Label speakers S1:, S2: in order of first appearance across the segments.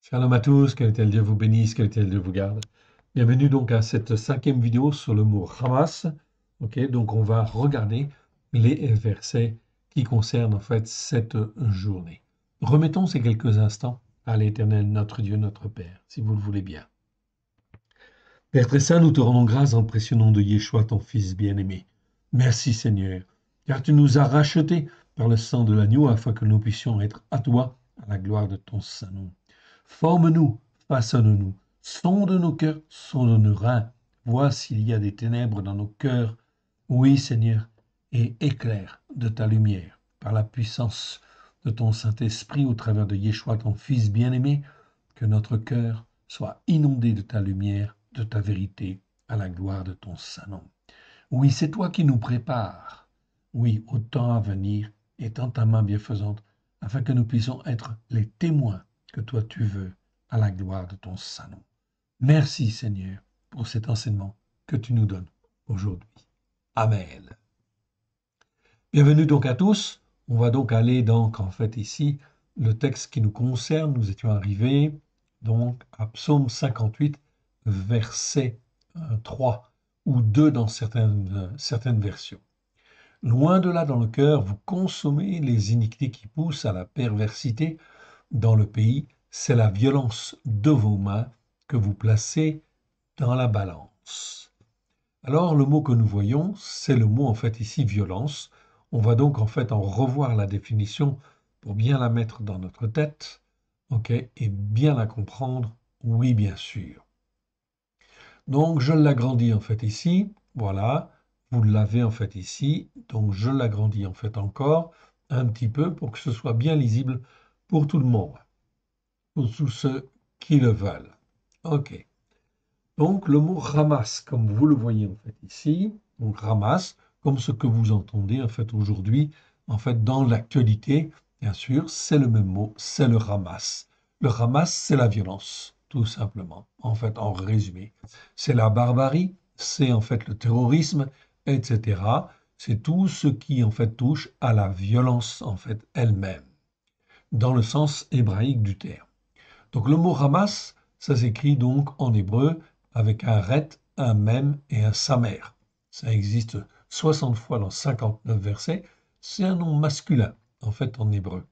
S1: Shalom à tous, que l'Éternel Dieu vous bénisse, que l'Éternel Dieu vous garde. Bienvenue donc à cette cinquième vidéo sur le mot Hamas. Ok, donc on va regarder les versets qui concernent en fait cette journée. Remettons ces quelques instants à l'Éternel, notre Dieu, notre Père, si vous le voulez bien. Père très saint, nous te rendons grâce dans le précieux nom de Yeshua, ton Fils bien-aimé. Merci Seigneur, car tu nous as rachetés par le sang de l'agneau afin que nous puissions être à toi, à la gloire de ton saint nom. Forme-nous, façonne-nous, sonde nos cœurs, sonde nos reins, vois s'il y a des ténèbres dans nos cœurs. Oui, Seigneur, et éclaire de ta lumière par la puissance de ton Saint-Esprit au travers de Yeshua, ton Fils bien-aimé, que notre cœur soit inondé de ta lumière, de ta vérité, à la gloire de ton saint nom. Oui, c'est toi qui nous prépares, oui, au temps à venir, étends ta main bienfaisante, afin que nous puissions être les témoins que toi tu veux, à la gloire de ton saint nom. Merci Seigneur pour cet enseignement que tu nous donnes aujourd'hui. Amen. Bienvenue donc à tous. On va donc aller donc en fait ici le texte qui nous concerne. Nous étions arrivés donc à Psaume 58, verset 3 ou 2 dans certaines versions. Loin de là dans le cœur, vous consommez les iniquités qui poussent à la perversité dans le pays. C'est la violence de vos mains que vous placez dans la balance. Alors le mot que nous voyons, c'est le mot en fait ici violence. On va donc en fait en revoir la définition pour bien la mettre dans notre tête, ok, et bien la comprendre, oui bien sûr. Donc je l'agrandis en fait ici, voilà, vous l'avez en fait ici, donc je l'agrandis en fait encore un petit peu pour que ce soit bien lisible pour tout le monde, pour tous ceux qui le veulent. Ok. Donc le mot ramasse, comme vous le voyez en fait ici, donc ramasse, comme ce que vous entendez en fait aujourd'hui, en fait dans l'actualité, bien sûr, c'est le même mot, c'est le ramasse. Le ramasse, c'est la violence, tout simplement, en fait, en résumé. C'est la barbarie, c'est en fait le terrorisme, etc. C'est tout ce qui en fait touche à la violence en fait elle-même, dans le sens hébraïque du terme. Donc le mot Hamas, ça s'écrit donc en hébreu avec un ret, un mem et un samer. Ça existe 60 fois dans 59 versets. C'est un nom masculin, en fait, en hébreu.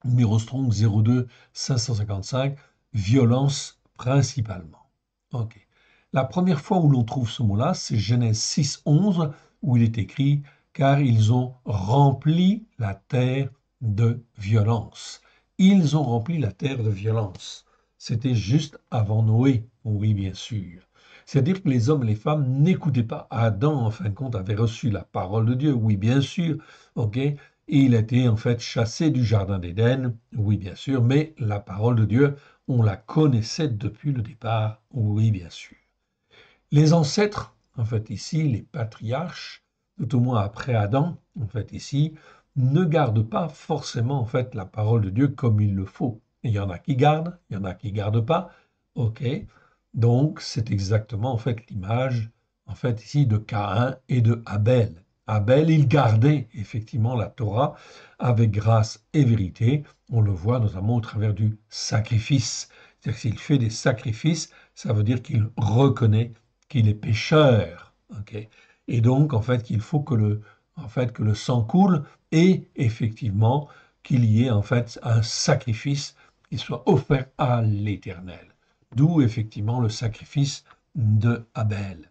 S1: Numéro Strong 02 555, violence principalement. Ok. La première fois où l'on trouve ce mot-là, c'est Genèse 6, 11, où il est écrit « Car ils ont rempli la terre de violence ». Ils ont rempli la terre de violence. C'était juste avant Noé, oui bien sûr. C'est-à-dire que les hommes et les femmes n'écoutaient pas. Adam, en fin de compte, avait reçu la parole de Dieu, oui bien sûr, ok. Et il a été en fait chassé du jardin d'Éden, oui bien sûr, mais la parole de Dieu, on la connaissait depuis le départ, oui bien sûr. Les ancêtres, en fait ici, les patriarches, tout au moins après Adam, en fait ici, ne gardent pas forcément en fait la parole de Dieu comme il le faut. Il y en a qui gardent, il y en a qui gardent pas. Ok, donc c'est exactement en fait l'image en fait ici de Caïn et de Abel. Abel, il gardait effectivement la Torah avec grâce et vérité. On le voit notamment au travers du sacrifice. C'est-à-dire qu'il fait des sacrifices, ça veut dire qu'il reconnaît qu'il est pécheur. Okay, et donc, en fait, qu'il faut que le sang coule et effectivement qu'il y ait en fait un sacrifice qui soit offert à l'Éternel. D'où effectivement le sacrifice de Abel.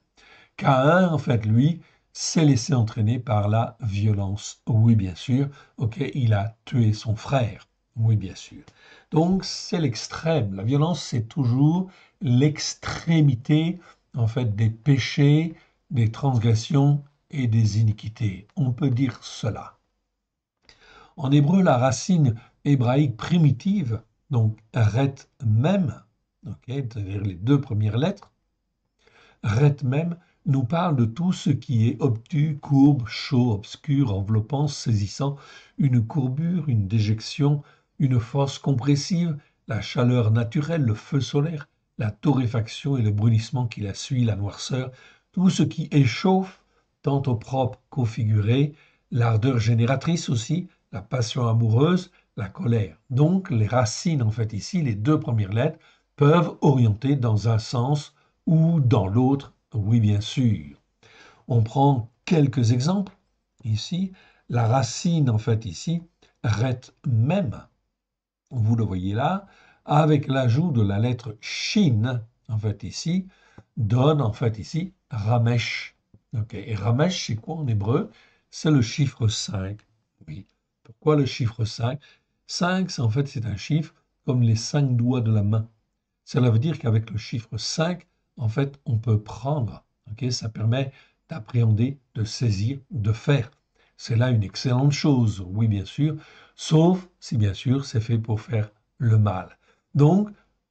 S1: Caïn, en fait, lui, s'est laissé entraîner par la violence. Oui, bien sûr. Ok, il a tué son frère. Oui, bien sûr. Donc, c'est l'extrême. La violence, c'est toujours l'extrémité, en fait, des péchés, des transgressions et des iniquités. On peut dire cela. En hébreu, la racine hébraïque primitive, donc ret même, okay, c'est-à-dire les deux premières lettres, ret même, nous parle de tout ce qui est obtus, courbe, chaud, obscur, enveloppant, saisissant, une courbure, une déjection, une force compressive, la chaleur naturelle, le feu solaire, la torréfaction et le brunissement qui la suit, la noirceur, tout ce qui échauffe, tant au propre qu'au figuré, l'ardeur génératrice aussi, la passion amoureuse, la colère. Donc, les racines, en fait, ici, les deux premières lettres, peuvent orienter dans un sens ou dans l'autre, oui, bien sûr. On prend quelques exemples. Ici, la racine, en fait, ici, ret même, vous le voyez là, avec l'ajout de la lettre shin, en fait, ici, donne, en fait, ici, ramesh. Ok. Et ramesh, c'est quoi en hébreu? C'est le chiffre 5. Oui. Pourquoi le chiffre 5? 5, en fait, c'est un chiffre comme les 5 doigts de la main. Cela veut dire qu'avec le chiffre 5, en fait, on peut prendre. Ok. Ça permet d'appréhender, de saisir, de faire. C'est là une excellente chose, oui, bien sûr, sauf si, bien sûr, c'est fait pour faire le mal. Donc,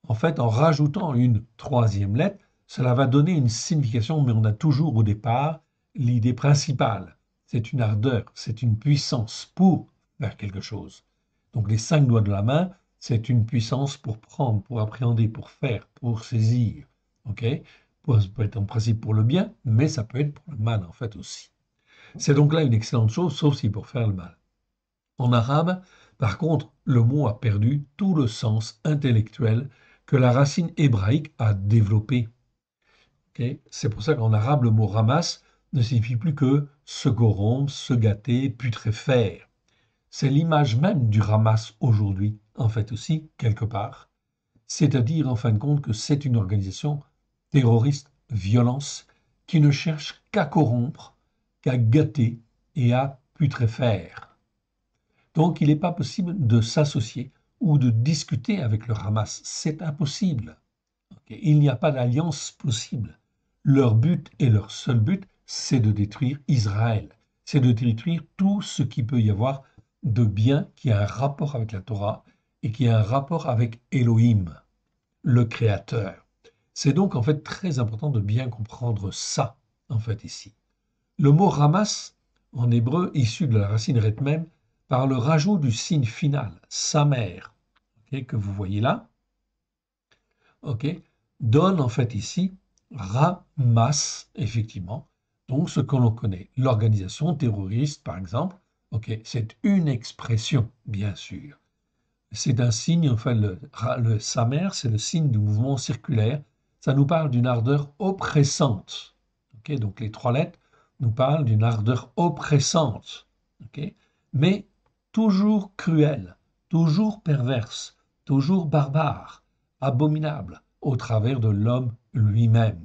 S1: en fait, en rajoutant une troisième lettre, cela va donner une signification, mais on a toujours au départ l'idée principale. C'est une ardeur, c'est une puissance pour faire quelque chose. Donc, les 5 doigts de la main, c'est une puissance pour prendre, pour appréhender, pour faire, pour saisir. Ok? Ça peut être en principe pour le bien, mais ça peut être pour le mal, en fait, aussi. C'est donc là une excellente chose, sauf si pour faire le mal. En arabe, par contre, le mot a perdu tout le sens intellectuel que la racine hébraïque a développé. Okay. C'est pour ça qu'en arabe, le mot ramas ne signifie plus que se corrompre, se gâter, putréfaire. C'est l'image même du Hamas aujourd'hui, en fait aussi, quelque part. C'est-à-dire, en fin de compte, que c'est une organisation terroriste, violence, qui ne cherche qu'à corrompre, qu'à gâter et à putréfaire. Donc, il n'est pas possible de s'associer ou de discuter avec le Hamas. C'est impossible. Okay. Il n'y a pas d'alliance possible. Leur but et leur seul but, c'est de détruire Israël. C'est de détruire tout ce qui peut y avoir de bien qui a un rapport avec la Torah et qui a un rapport avec Elohim, le Créateur. C'est donc en fait très important de bien comprendre ça, en fait, ici. Le mot ramas, en hébreu, issu de la racine retmem, par le rajout du signe final, samer, okay, que vous voyez là, okay, donne en fait ici ramas, effectivement, donc ce que l'on connaît. L'organisation terroriste, par exemple, okay, c'est une expression, bien sûr. C'est un signe, enfin, le samer, c'est le signe du mouvement circulaire. Ça nous parle d'une ardeur oppressante. Okay, donc les trois lettres nous parlent d'une ardeur oppressante, okay, mais toujours cruelle, toujours perverse, toujours barbare, abominable, au travers de l'homme lui-même.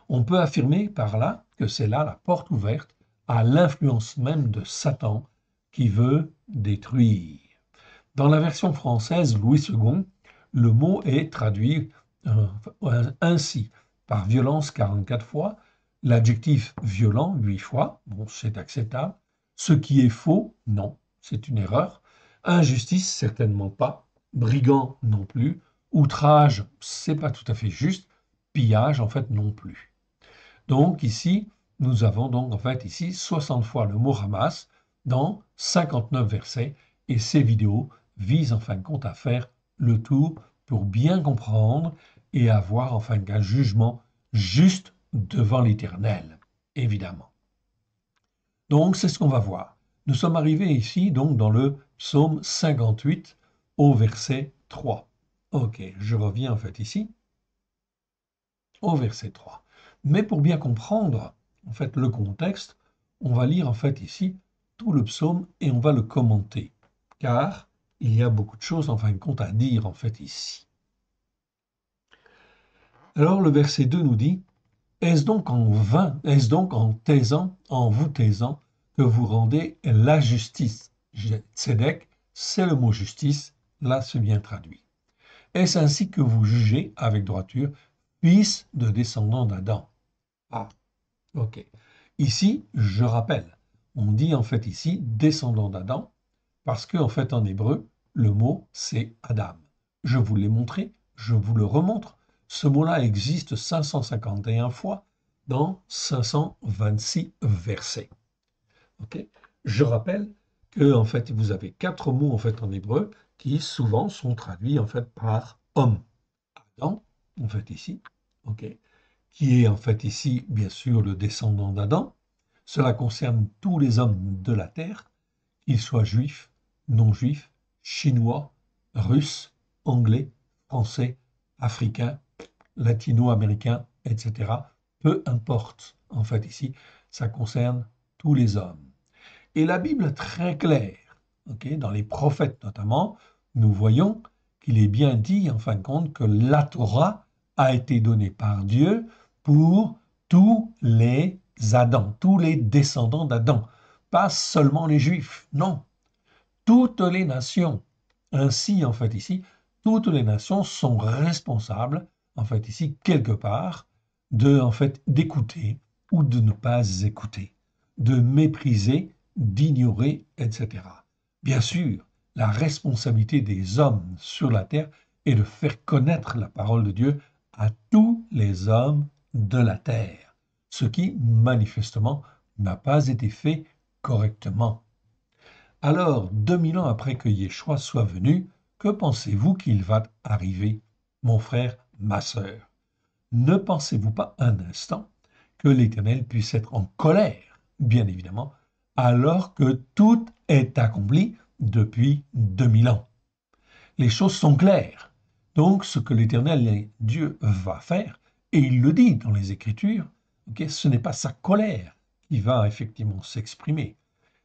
S1: On peut affirmer par là que c'est là la porte ouverte à l'influence même de Satan qui veut détruire. Dans la version française Louis II, le mot est traduit ainsi, par violence 44 fois, l'adjectif violent 8 fois, bon, c'est acceptable. Ce qui est faux, non, c'est une erreur. Injustice, certainement pas. Brigand, non plus. Outrage, c'est pas tout à fait juste. Pillage, en fait, non plus. Donc ici, nous avons donc en fait ici 60 fois le mot Hamas dans 59 versets et ces vidéos visent en fin de compte à faire le tour pour bien comprendre et avoir en fin un jugement juste devant l'Éternel, évidemment. Donc c'est ce qu'on va voir. Nous sommes arrivés ici donc dans le psaume 58 au verset 3. Ok, je reviens en fait ici au verset 3. Mais pour bien comprendre en fait le contexte, on va lire en fait ici tout le psaume et on va le commenter, car il y a beaucoup de choses en fin de compte à dire en fait ici. Alors le verset 2 nous dit: Est-ce donc en vain, est-ce donc en taisant, en vous taisant, que vous rendez la justice? Tzedek, c'est le mot justice, là c'est bien traduit. Est-ce ainsi que vous jugez avec droiture, fils de descendants d'Adam? Ah, ok. Ici, je rappelle, on dit en fait ici descendant d'Adam, parce que en fait en hébreu, le mot c'est Adam. Je vous l'ai montré, je vous le remontre. Ce mot-là existe 551 fois dans 526 versets. Okay. Je rappelle que en fait vous avez 4 mots en fait en hébreu qui souvent sont traduits en fait par homme. Adam, en fait ici, ok, qui est en fait ici, bien sûr, le descendant d'Adam. Cela concerne tous les hommes de la terre, qu'ils soient juifs, non juifs, chinois, russe, anglais, français, africain, latino-américain, etc. Peu importe. En fait, ici, ça concerne tous les hommes. Et la Bible est très claire. Dans les prophètes notamment, nous voyons qu'il est bien dit, en fin de compte, que la Torah a été donnée par Dieu pour tous les Adams, tous les descendants d'Adam, pas seulement les Juifs, non, toutes les nations. Ainsi, en fait, ici, toutes les nations sont responsables, en fait, ici, quelque part, en fait, d'écouter ou de ne pas écouter, de mépriser, d'ignorer, etc. Bien sûr, la responsabilité des hommes sur la terre est de faire connaître la parole de Dieu à tous les hommes de la terre, ce qui, manifestement, n'a pas été fait correctement. Alors, 2000 ans après que Yeshua soit venu, que pensez-vous qu'il va arriver, mon frère, ma sœur? Ne pensez-vous pas un instant que l'Éternel puisse être en colère, bien évidemment, alors que tout est accompli depuis 2000 ans? Les choses sont claires. Donc, ce que l'Éternel Dieu va faire, et il le dit dans les Écritures, ce n'est pas sa colère qui va effectivement s'exprimer,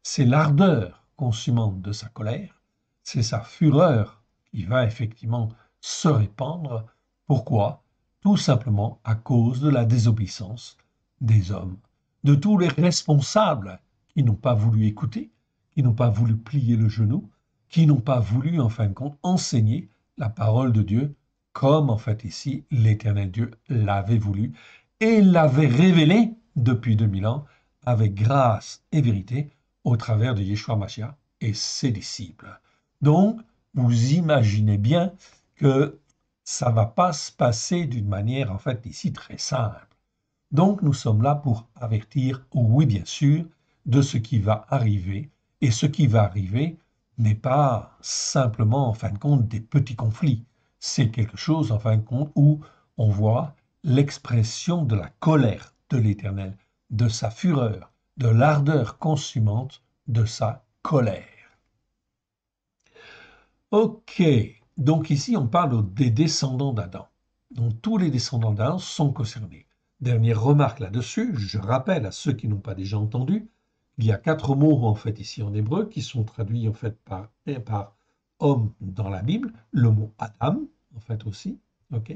S1: c'est l'ardeur consumante de sa colère, c'est sa fureur qui va effectivement se répandre. Pourquoi? Tout simplement à cause de la désobéissance des hommes, de tous les responsables qui n'ont pas voulu écouter, qui n'ont pas voulu plier le genou, qui n'ont pas voulu, en fin de compte, enseigner la parole de Dieu comme, en fait, ici, l'Éternel Dieu l'avait voulu et l'avait révélé depuis 2000 ans avec grâce et vérité au travers de Yeshua Mashiach et ses disciples. Donc, vous imaginez bien que ça ne va pas se passer d'une manière, en fait, ici, très simple. Donc, nous sommes là pour avertir, oui, bien sûr, de ce qui va arriver. Et ce qui va arriver n'est pas simplement, en fin de compte, des petits conflits. C'est quelque chose, en fin de compte, où on voit l'expression de la colère de l'Éternel, de sa fureur, de l'ardeur consumante de sa colère. Ok, donc ici on parle des descendants d'Adam. Donc tous les descendants d'Adam sont concernés. Dernière remarque là-dessus, je rappelle à ceux qui n'ont pas déjà entendu, il y a 4 mots en fait ici en hébreu qui sont traduits en fait par homme dans la Bible. Le mot Adam en fait aussi, ok.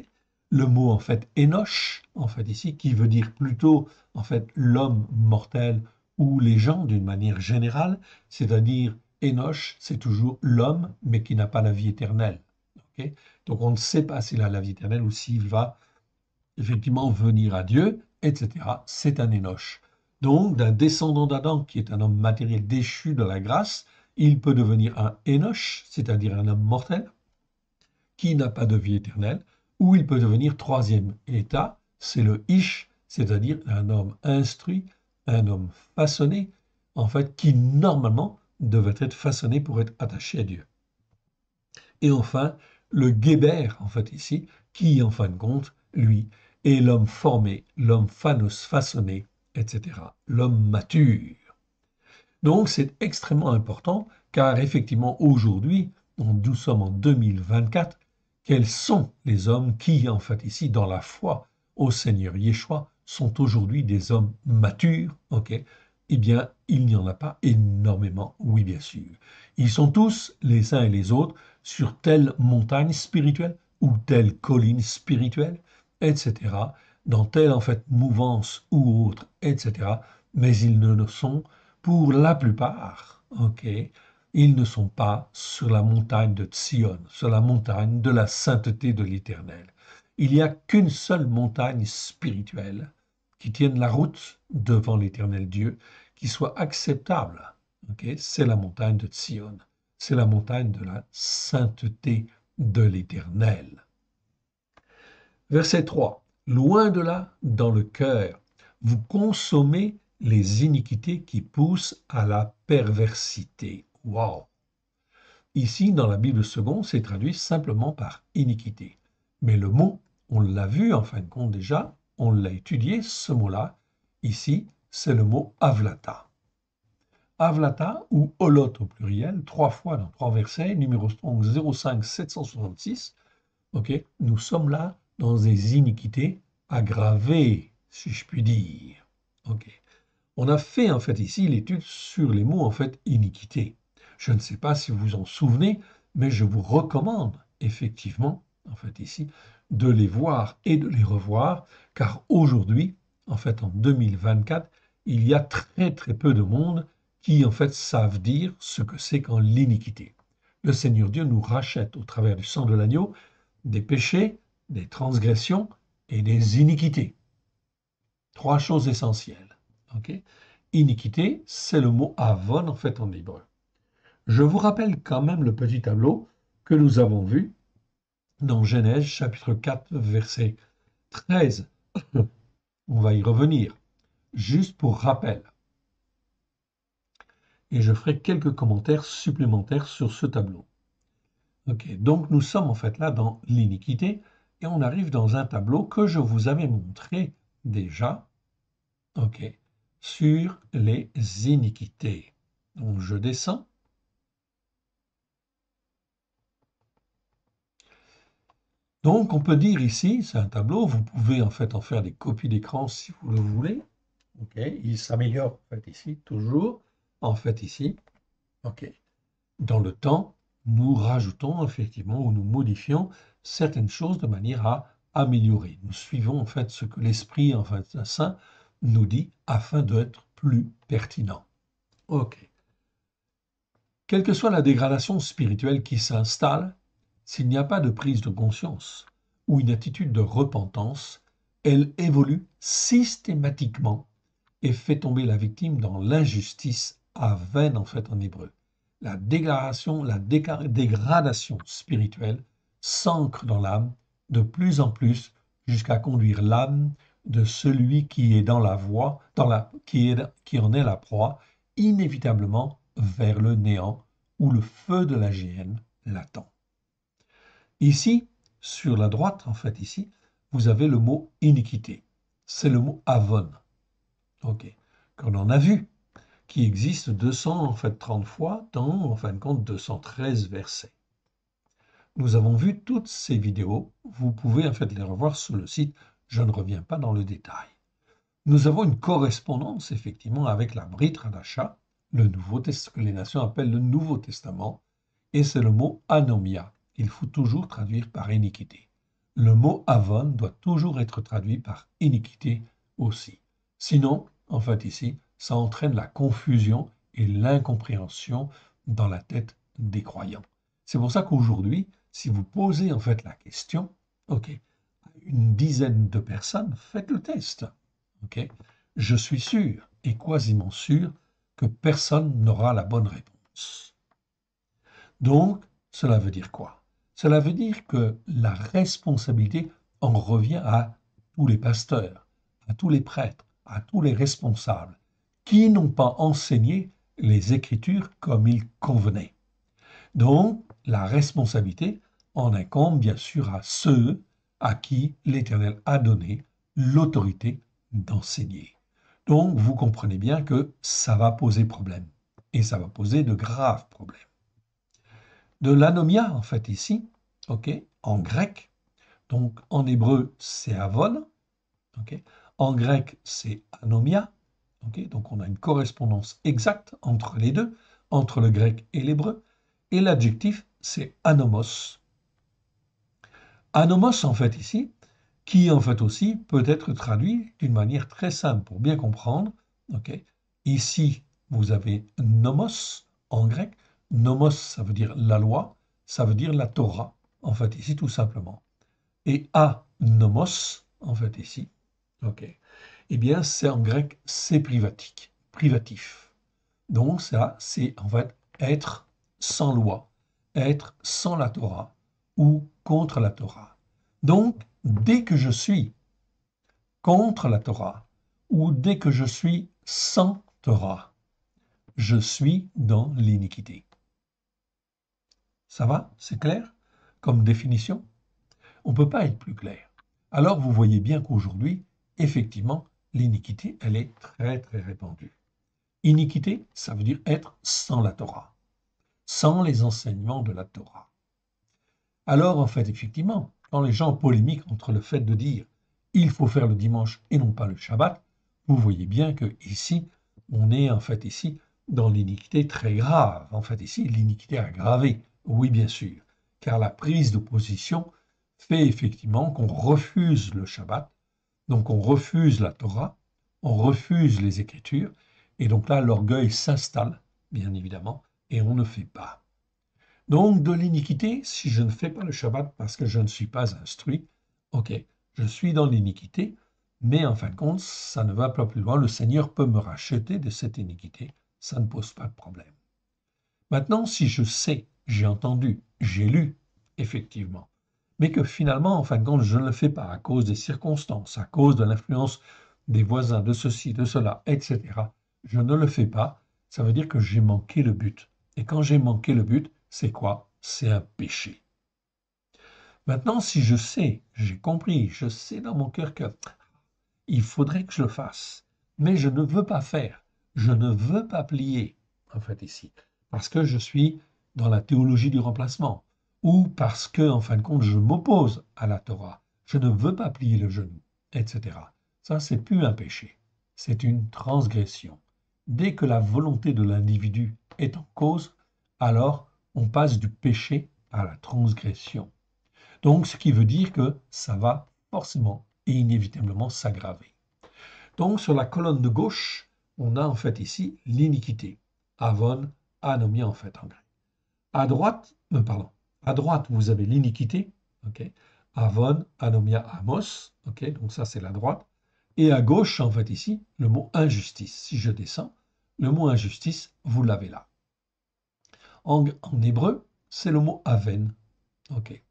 S1: Le mot en fait Enoch en fait ici qui veut dire plutôt en fait l'homme mortel ou les gens d'une manière générale, c'est-à-dire Enoch, c'est toujours l'homme, mais qui n'a pas la vie éternelle. Okay. Donc on ne sait pas s'il a la vie éternelle ou s'il va effectivement venir à Dieu, etc. C'est un Enoch. Donc d'un descendant d'Adam qui est un homme matériel déchu de la grâce, il peut devenir un Enoch, c'est-à-dire un homme mortel, qui n'a pas de vie éternelle, ou il peut devenir troisième état, c'est le Ish, c'est-à-dire un homme instruit, un homme façonné, en fait, qui normalement devait être façonné pour être attaché à Dieu. Et enfin, le Géber, en fait, ici, qui, en fin de compte, lui, est l'homme formé, l'homme façonné, etc., l'homme mature. Donc, c'est extrêmement important, car effectivement, aujourd'hui, nous sommes en 2024, quels sont les hommes qui, en fait, ici, dans la foi au Seigneur Yeshua, sont aujourd'hui des hommes matures, ok? Eh bien, il n'y en a pas énormément, oui, bien sûr. Ils sont tous, les uns et les autres, sur telle montagne spirituelle ou telle colline spirituelle, etc., dans telle, en fait, mouvance ou autre, etc., mais ils ne le sont pour la plupart, ok, ils ne sont pas sur la montagne de Sion, sur la montagne de la sainteté de l'Éternel. Il n'y a qu'une seule montagne spirituelle qui tienne la route devant l'Éternel Dieu, qui soit acceptable. Okay? C'est la montagne de Sion, c'est la montagne de la sainteté de l'Éternel. Verset 3. Loin de là, dans le cœur, vous consommez les iniquités qui poussent à la perversité. Wow! Ici, dans la Bible seconde, c'est traduit simplement par iniquité. Mais le mot, on l'a vu en fin de compte déjà, on l'a étudié, ce mot-là. Ici, c'est le mot avlata. Havlata ou Holot au pluriel, 3 fois dans 3 versets, numéro 05 766. Ok, nous sommes là dans des iniquités aggravées, si je puis dire. Ok. On a fait en fait ici l'étude sur les mots en fait iniquité. Je ne sais pas si vous vous en souvenez, mais je vous recommande effectivement en fait ici de les voir et de les revoir, car aujourd'hui, en fait en 2024, il y a très très peu de monde qui en fait savent dire ce que c'est qu'en l'iniquité. Le Seigneur Dieu nous rachète au travers du sang de l'agneau des péchés, des transgressions et des iniquités. 3 choses essentielles. Okay. Iniquité, c'est le mot avon en fait en hébreu. Je vous rappelle quand même le petit tableau que nous avons vu dans Genèse chapitre 4 verset 13. On va y revenir, juste pour rappel. Et je ferai quelques commentaires supplémentaires sur ce tableau. Ok, donc nous sommes en fait là dans l'iniquité et on arrive dans un tableau que je vous avais montré déjà, ok, sur les iniquités. Donc je descends. Donc on peut dire ici, c'est un tableau, vous pouvez en fait en faire des copies d'écran si vous le voulez. Ok, il s'améliore en fait ici, toujours, en fait ici. Ok. Dans le temps, nous rajoutons effectivement ou nous modifions certaines choses de manière à améliorer. Nous suivons en fait ce que l'Esprit en fait Saint nous dit afin d'être plus pertinent. Ok. Quelle que soit la dégradation spirituelle qui s'installe, s'il n'y a pas de prise de conscience ou une attitude de repentance, elle évolue systématiquement et fait tomber la victime dans l'injustice à veine en fait en hébreu. La dégradation spirituelle s'ancre dans l'âme de plus en plus jusqu'à conduire l'âme de celui qui est dans la voie, qui en est la proie, inévitablement vers le néant où le feu de la géhenne l'attend. Ici, sur la droite, en fait, ici, vous avez le mot iniquité. C'est le mot avon. Ok. Qu'on en a vu, qui existe 230 fois dans, en fin de compte, 213 versets. Nous avons vu toutes ces vidéos. Vous pouvez en fait les revoir sur le site. Je ne reviens pas dans le détail. Nous avons une correspondance effectivement avec la Brit Hadasha, le Nouveau Testament, que les nations appellent le Nouveau Testament, et c'est le mot anomia. Il faut toujours traduire par iniquité. Le mot avon doit toujours être traduit par iniquité aussi. Sinon, en fait ici, ça entraîne la confusion et l'incompréhension dans la tête des croyants. C'est pour ça qu'aujourd'hui, si vous posez en fait la question, ok, à une dizaine de personnes, faites le test. Okay. Je suis sûr et quasiment sûr que personne n'aura la bonne réponse. Donc, cela veut dire quoi? Cela veut dire que la responsabilité en revient à tous les pasteurs, à tous les prêtres, à tous les responsables qui n'ont pas enseigné les Écritures comme il convenait. Donc, la responsabilité en incombe bien sûr à ceux à qui l'Éternel a donné l'autorité d'enseigner. Donc, vous comprenez bien que ça va poser problème, et ça va poser de graves problèmes. De l'anomia, en fait, ici, ok, en grec, donc en hébreu, c'est avon, ok, en grec, c'est anomia, ok, donc on a une correspondance exacte entre les deux, entre le grec et l'hébreu, et l'adjectif, c'est anomos. Anomos, en fait, ici, qui en fait aussi peut être traduit d'une manière très simple pour bien comprendre. Okay. Ici, vous avez nomos en grec. Nomos, ça veut dire la loi, ça veut dire la Torah, en fait, ici, tout simplement. Et anomos, en fait, ici, ok, eh bien, c'est en grec, c'est privatif. Donc, ça, c'est en fait être sans loi, être sans la Torah ou contre la Torah. Donc, dès que je suis contre la Torah ou dès que je suis sans Torah, je suis dans l'iniquité. Ça va? C'est clair comme définition? On ne peut pas être plus clair. Alors, vous voyez bien qu'aujourd'hui, effectivement, l'iniquité, elle est très, très répandue. Iniquité, ça veut dire être sans la Torah, sans les enseignements de la Torah. Alors, en fait, effectivement, quand les gens polémiquent entre le fait de dire il faut faire le dimanche et non pas le Shabbat, vous voyez bien que ici, on est en fait ici dans l'iniquité très grave. En fait, ici, l'iniquité aggravée. Oui, bien sûr, car la prise de position fait effectivement qu'on refuse le Shabbat, donc on refuse la Torah, on refuse les Écritures, et donc là, l'orgueil s'installe, bien évidemment, et on ne fait pas. Donc, de l'iniquité, si je ne fais pas le Shabbat parce que je ne suis pas instruit, ok, je suis dans l'iniquité, mais en fin de compte, ça ne va pas plus loin. Le Seigneur peut me racheter de cette iniquité, ça ne pose pas de problème. Maintenant, si je sais, j'ai entendu, j'ai lu, effectivement, mais que finalement, en fin de compte, je ne le fais pas à cause des circonstances, à cause de l'influence des voisins, de ceci, de cela, etc., je ne le fais pas, ça veut dire que j'ai manqué le but. Et quand j'ai manqué le but, c'est quoi? C'est un péché. Maintenant, si je sais, j'ai compris, je sais dans mon cœur que il faudrait que je le fasse, mais je ne veux pas faire, je ne veux pas plier, en fait, ici, parce que je suis dans la théologie du remplacement, ou parce que, en fin de compte, je m'oppose à la Torah, je ne veux pas plier le genou, etc. Ça, c'est plus un péché, c'est une transgression. Dès que la volonté de l'individu est en cause, alors on passe du péché à la transgression. Donc, ce qui veut dire que ça va forcément et inévitablement s'aggraver. Donc, sur la colonne de gauche, on a en fait ici l'iniquité. Avon, anomia en fait en grec. À droite, vous avez l'iniquité, ok. Avon, anomia, amos, ok. Donc ça, c'est la droite. Et à gauche, en fait ici, le mot injustice. Si je descends, le mot injustice, vous l'avez là. En hébreu, c'est le mot aven, ok.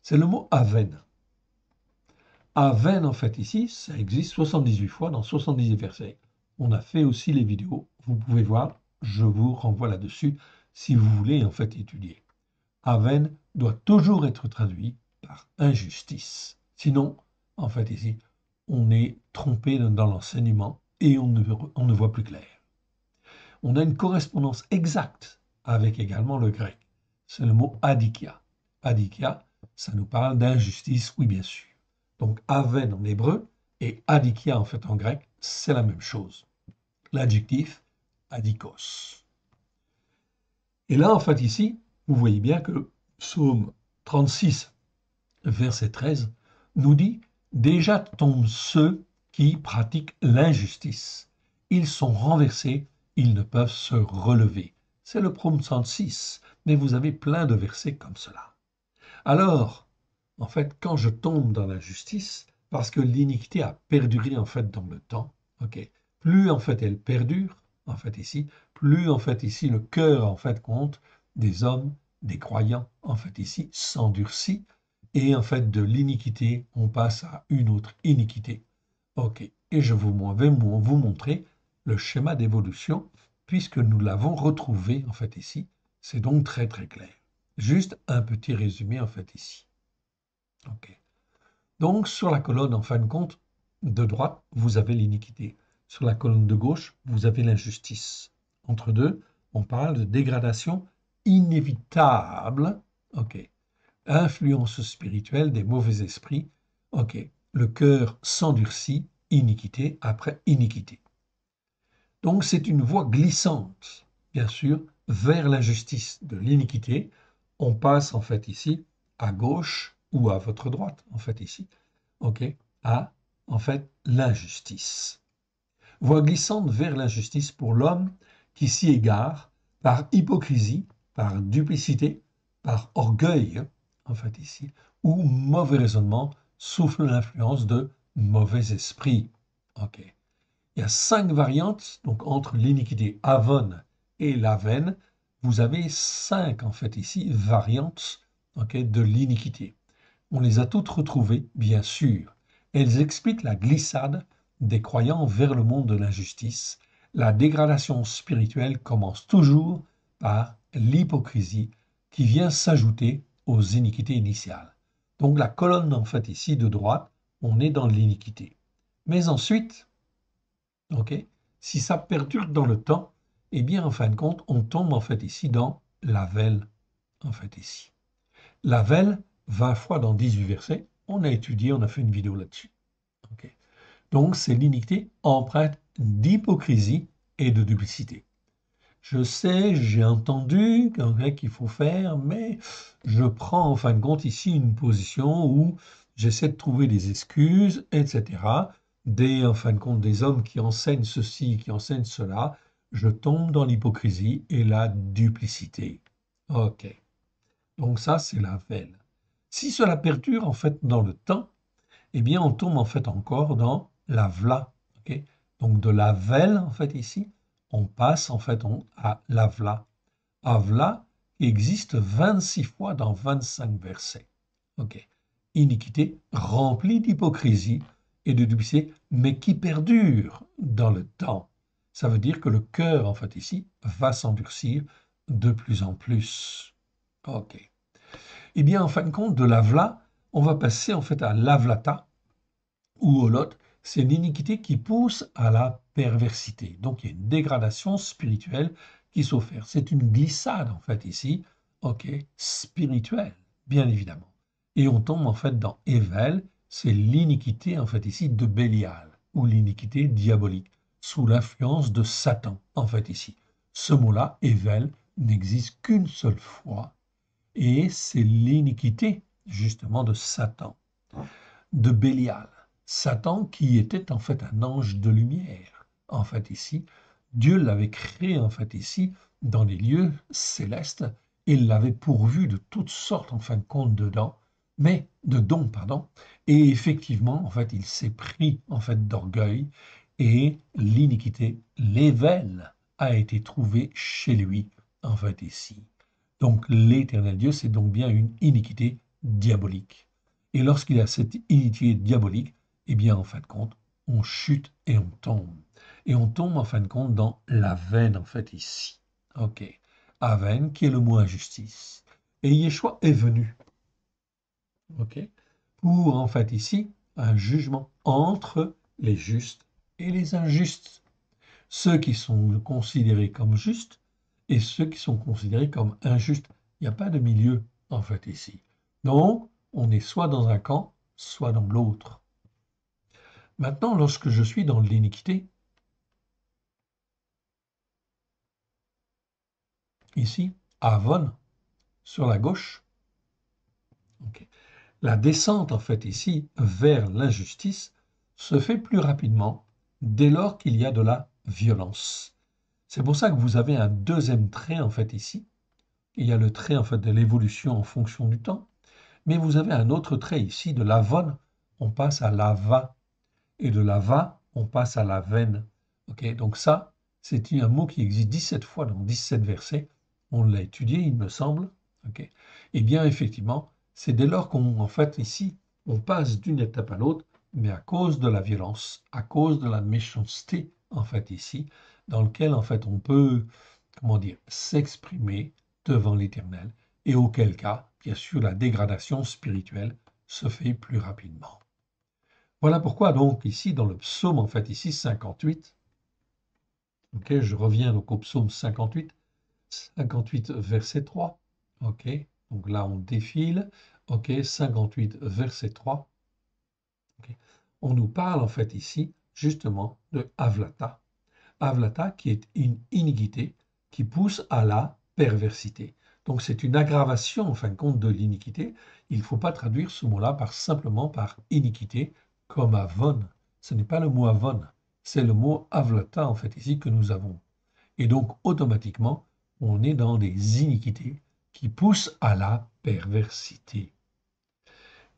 S1: C'est le mot aven. Aven, en fait, ici, ça existe 78 fois dans 78 versets. On a fait aussi les vidéos. Vous pouvez voir, je vous renvoie là-dessus si vous voulez, en fait, étudier. Aven doit toujours être traduit par injustice. Sinon, en fait, ici, on est trompé dans l'enseignement et on ne voit plus clair. On a une correspondance exacte avec également le grec. C'est le mot adikia. Adikia, ça nous parle d'injustice, oui, bien sûr. Donc, aven en hébreu et adikia en fait en grec, c'est la même chose. L'adjectif adikos. Et là, en fait, ici, vous voyez bien que Psaume 36, verset 13, nous dit « Déjà tombent ceux qui pratiquent l'injustice. Ils sont renversés, ils ne peuvent se relever. » C'est le Psaume 36, mais vous avez plein de versets comme cela. Alors, en fait, quand je tombe dans l'injustice, parce que l'iniquité a perduré en fait dans le temps, ok, plus en fait elle perdure, en fait ici, plus en fait ici le cœur en fait compte des hommes, des croyants, en fait ici, s'endurcit, et en fait de l'iniquité, on passe à une autre iniquité. Ok, et je vais vous montrer le schéma d'évolution, puisque nous l'avons retrouvé en fait ici, c'est donc très très clair. Juste un petit résumé en fait ici. Ok. Donc sur la colonne en fin de compte de droite, vous avez l'iniquité. Sur la colonne de gauche, vous avez l'injustice. Entre deux, on parle de dégradation inévitable. Ok. Influence spirituelle des mauvais esprits. Ok. Le cœur s'endurcit, iniquité après iniquité. Donc c'est une voie glissante, bien sûr, vers l'injustice de l'iniquité. On passe en fait ici à gauche ou à votre droite, en fait ici, ok, à en fait l'injustice. Voie glissante vers l'injustice pour l'homme qui s'y égare par hypocrisie, par duplicité, par orgueil, en fait ici, ou mauvais raisonnement, souffle l'influence de mauvais esprits. Ok. Il y a 5 variantes, donc entre l'iniquité avon et l'aven, vous avez 5 en fait ici variantes okay, de l'iniquité. On les a toutes retrouvées, bien sûr. Elles expliquent la glissade des croyants vers le monde de l'injustice. La dégradation spirituelle commence toujours par l'hypocrisie qui vient s'ajouter aux iniquités initiales. Donc la colonne en fait ici de droite, on est dans l'iniquité. Mais ensuite, ok, si ça perdure dans le temps, eh bien, en fin de compte, on tombe en fait ici dans la velle, en fait ici. La velle, 20 fois dans 18 versets, on a étudié, on a fait une vidéo là-dessus. Okay. Donc, c'est l'iniquité empreinte d'hypocrisie et de duplicité. Je sais, j'ai entendu qu'il faut faire, mais je prends en fin de compte ici une position où j'essaie de trouver des excuses, etc. En fin de compte, des hommes qui enseignent ceci, qui enseignent cela, je tombe dans l'hypocrisie et la duplicité. Ok, donc ça, c'est la velle. Si cela perdure en fait dans le temps, eh bien, on tombe en fait encore dans la vla. Okay, donc de la velle, en fait, ici, on passe en fait à la vla. Avla existe 26 fois dans 25 versets. Ok. Iniquité remplie d'hypocrisie et de duplicité, mais qui perdure dans le temps. Ça veut dire que le cœur, en fait, ici, va s'endurcir de plus en plus. Ok. Eh bien, en fin de compte, de l'avla, on va passer en fait à l'avlata ou au lot. C'est l'iniquité qui pousse à la perversité. Donc, il y a une dégradation spirituelle qui s'opère. C'est une glissade, en fait, ici, ok, spirituelle, bien évidemment. Et on tombe, en fait, dans Ével, c'est l'iniquité, en fait, ici, de Bélial, ou l'iniquité diabolique, sous l'influence de Satan, en fait, ici. Ce mot-là, Ével, n'existe qu'une seule fois, et c'est l'iniquité, justement, de Satan, de Bélial. Satan qui était en fait un ange de lumière. En fait ici, Dieu l'avait créé en fait ici dans les lieux célestes et l'avait pourvu de toutes sortes en fin de compte de dons, pardon. Et effectivement, en fait, il s'est pris en fait d'orgueil et l'iniquité, l'ével a été trouvé chez lui en fait ici. Donc l'Éternel Dieu, c'est donc bien une iniquité diabolique. Et lorsqu'il y a cette iniquité diabolique, eh bien, en fin de compte, on chute et on tombe. Et on tombe, en fin de compte, dans la veine, en fait, ici. OK. Aven, qui est le mot injustice. Et Yeshua est venu, OK, pour, en fait, ici, un jugement entre les justes et les injustes. Ceux qui sont considérés comme justes et ceux qui sont considérés comme injustes. Il n'y a pas de milieu, en fait, ici. Donc, on est soit dans un camp, soit dans l'autre. Maintenant, lorsque je suis dans l'iniquité, ici, Avon, sur la gauche, okay, la descente, en fait, ici, vers l'injustice, se fait plus rapidement dès lors qu'il y a de la violence. C'est pour ça que vous avez un deuxième trait, en fait, ici. Il y a le trait, en fait, de l'évolution en fonction du temps. Mais vous avez un autre trait ici, de l'avon, on passe à l'ava. Et de l'ava, on passe à la veine. Okay, donc ça, c'est un mot qui existe 17 fois dans 17 versets. On l'a étudié, il me semble. Okay. Eh bien, effectivement, c'est dès lors qu'on, en fait, ici, on passe d'une étape à l'autre, mais à cause de la violence, à cause de la méchanceté, en fait, ici, dans lequel, en fait, on peut, comment dire, s'exprimer devant l'Éternel, et auquel cas, bien sûr, la dégradation spirituelle se fait plus rapidement. Voilà pourquoi donc ici dans le psaume en fait ici 58, ok, je reviens donc au psaume 58, 58 verset 3, ok, donc là on défile, ok, 58 verset 3, ok, on nous parle en fait ici justement de Avlata, Avlata qui est une iniquité qui pousse à la perversité. Donc c'est une aggravation en fin de compte de l'iniquité. Il ne faut pas traduire ce mot-là simplement par iniquité comme avon. Ce n'est pas le mot avon, c'est le mot avlata en fait ici que nous avons. Et donc automatiquement, on est dans des iniquités qui poussent à la perversité.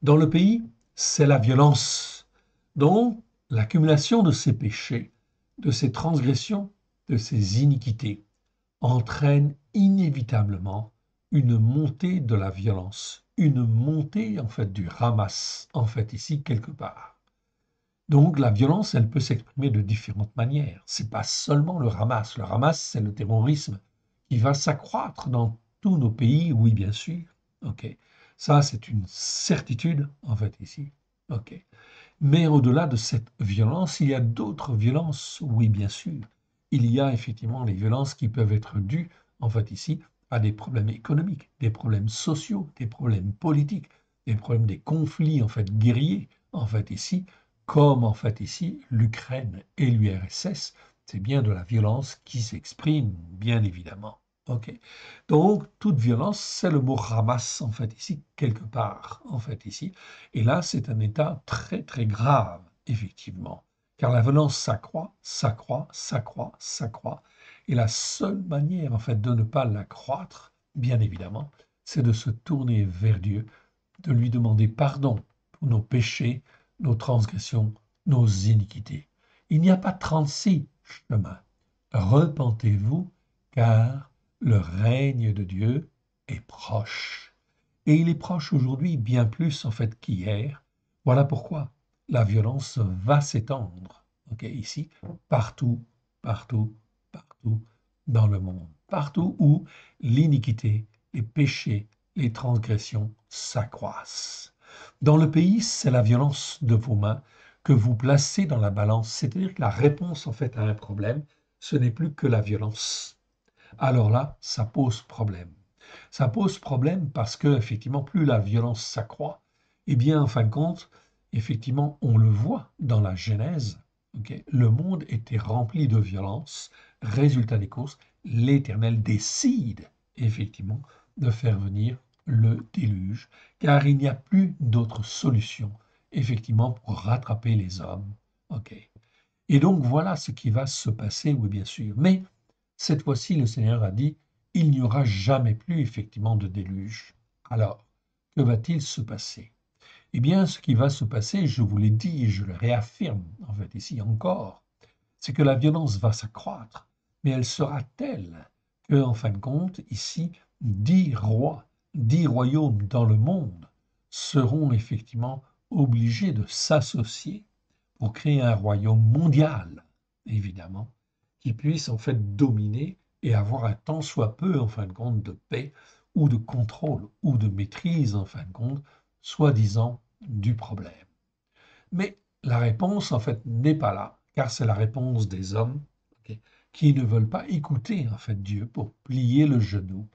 S1: Dans le pays, c'est la violence. Donc l'accumulation de ces péchés, de ces transgressions, de ces iniquités entraîne inévitablement une montée de la violence, une montée en fait du ramasse, en fait ici quelque part. Donc la violence, elle peut s'exprimer de différentes manières. C'est pas seulement le ramasse. Le ramasse, c'est le terrorisme qui va s'accroître dans tous nos pays, oui bien sûr. Ok, ça c'est une certitude en fait ici. Ok. Mais au-delà de cette violence, il y a d'autres violences, oui, bien sûr. Il y a effectivement les violences qui peuvent être dues, en fait, ici, à des problèmes économiques, des problèmes sociaux, des problèmes politiques, des problèmes des conflits, en fait, guerriers, en fait, ici, comme, en fait, ici, l'Ukraine et l'URSS, c'est bien de la violence qui s'exprime, bien évidemment. OK. Donc, toute violence, c'est le mot Hamas, en fait, ici, quelque part, en fait, ici. Et là, c'est un état très, très grave, effectivement, car la violence s'accroît, s'accroît, s'accroît, s'accroît. Et la seule manière, en fait, de ne pas l'accroître, bien évidemment, c'est de se tourner vers Dieu, de lui demander pardon pour nos péchés, nos transgressions, nos iniquités. Il n'y a pas 36 chemins. Repentez-vous, car le règne de Dieu est proche. Et il est proche aujourd'hui bien plus en fait qu'hier. Voilà pourquoi la violence va s'étendre, ok, ici, partout, partout, partout dans le monde. Partout où l'iniquité, les péchés, les transgressions s'accroissent. Dans le pays, c'est la violence de vos mains que vous placez dans la balance, c'est-à-dire que la réponse en fait à un problème, ce n'est plus que la violence. Alors là, ça pose problème. Ça pose problème parce que, effectivement, plus la violence s'accroît, eh bien, en fin de compte, effectivement, on le voit dans la Genèse, ok, le monde était rempli de violence. Résultat des courses, l'Éternel décide, effectivement, de faire venir le déluge, car il n'y a plus d'autre solution, effectivement, pour rattraper les hommes. Ok. Et donc, voilà ce qui va se passer, oui, bien sûr. Mais cette fois-ci, le Seigneur a dit, il n'y aura jamais plus effectivement de déluge. Alors, que va-t-il se passer? Eh bien, ce qui va se passer, je vous l'ai dit et je le réaffirme, en fait, ici encore, c'est que la violence va s'accroître, mais elle sera telle que, en fin de compte, ici, 10 rois, 10 royaumes dans le monde seront effectivement obligés de s'associer pour créer un royaume mondial, évidemment, qui puisse en fait dominer et avoir un tant soit peu, en fin de compte, de paix ou de contrôle ou de maîtrise, en fin de compte, soi-disant, du problème. Mais la réponse, en fait, n'est pas là, car c'est la réponse des hommes, ok, qui ne veulent pas écouter, en fait, Dieu pour plier le genou.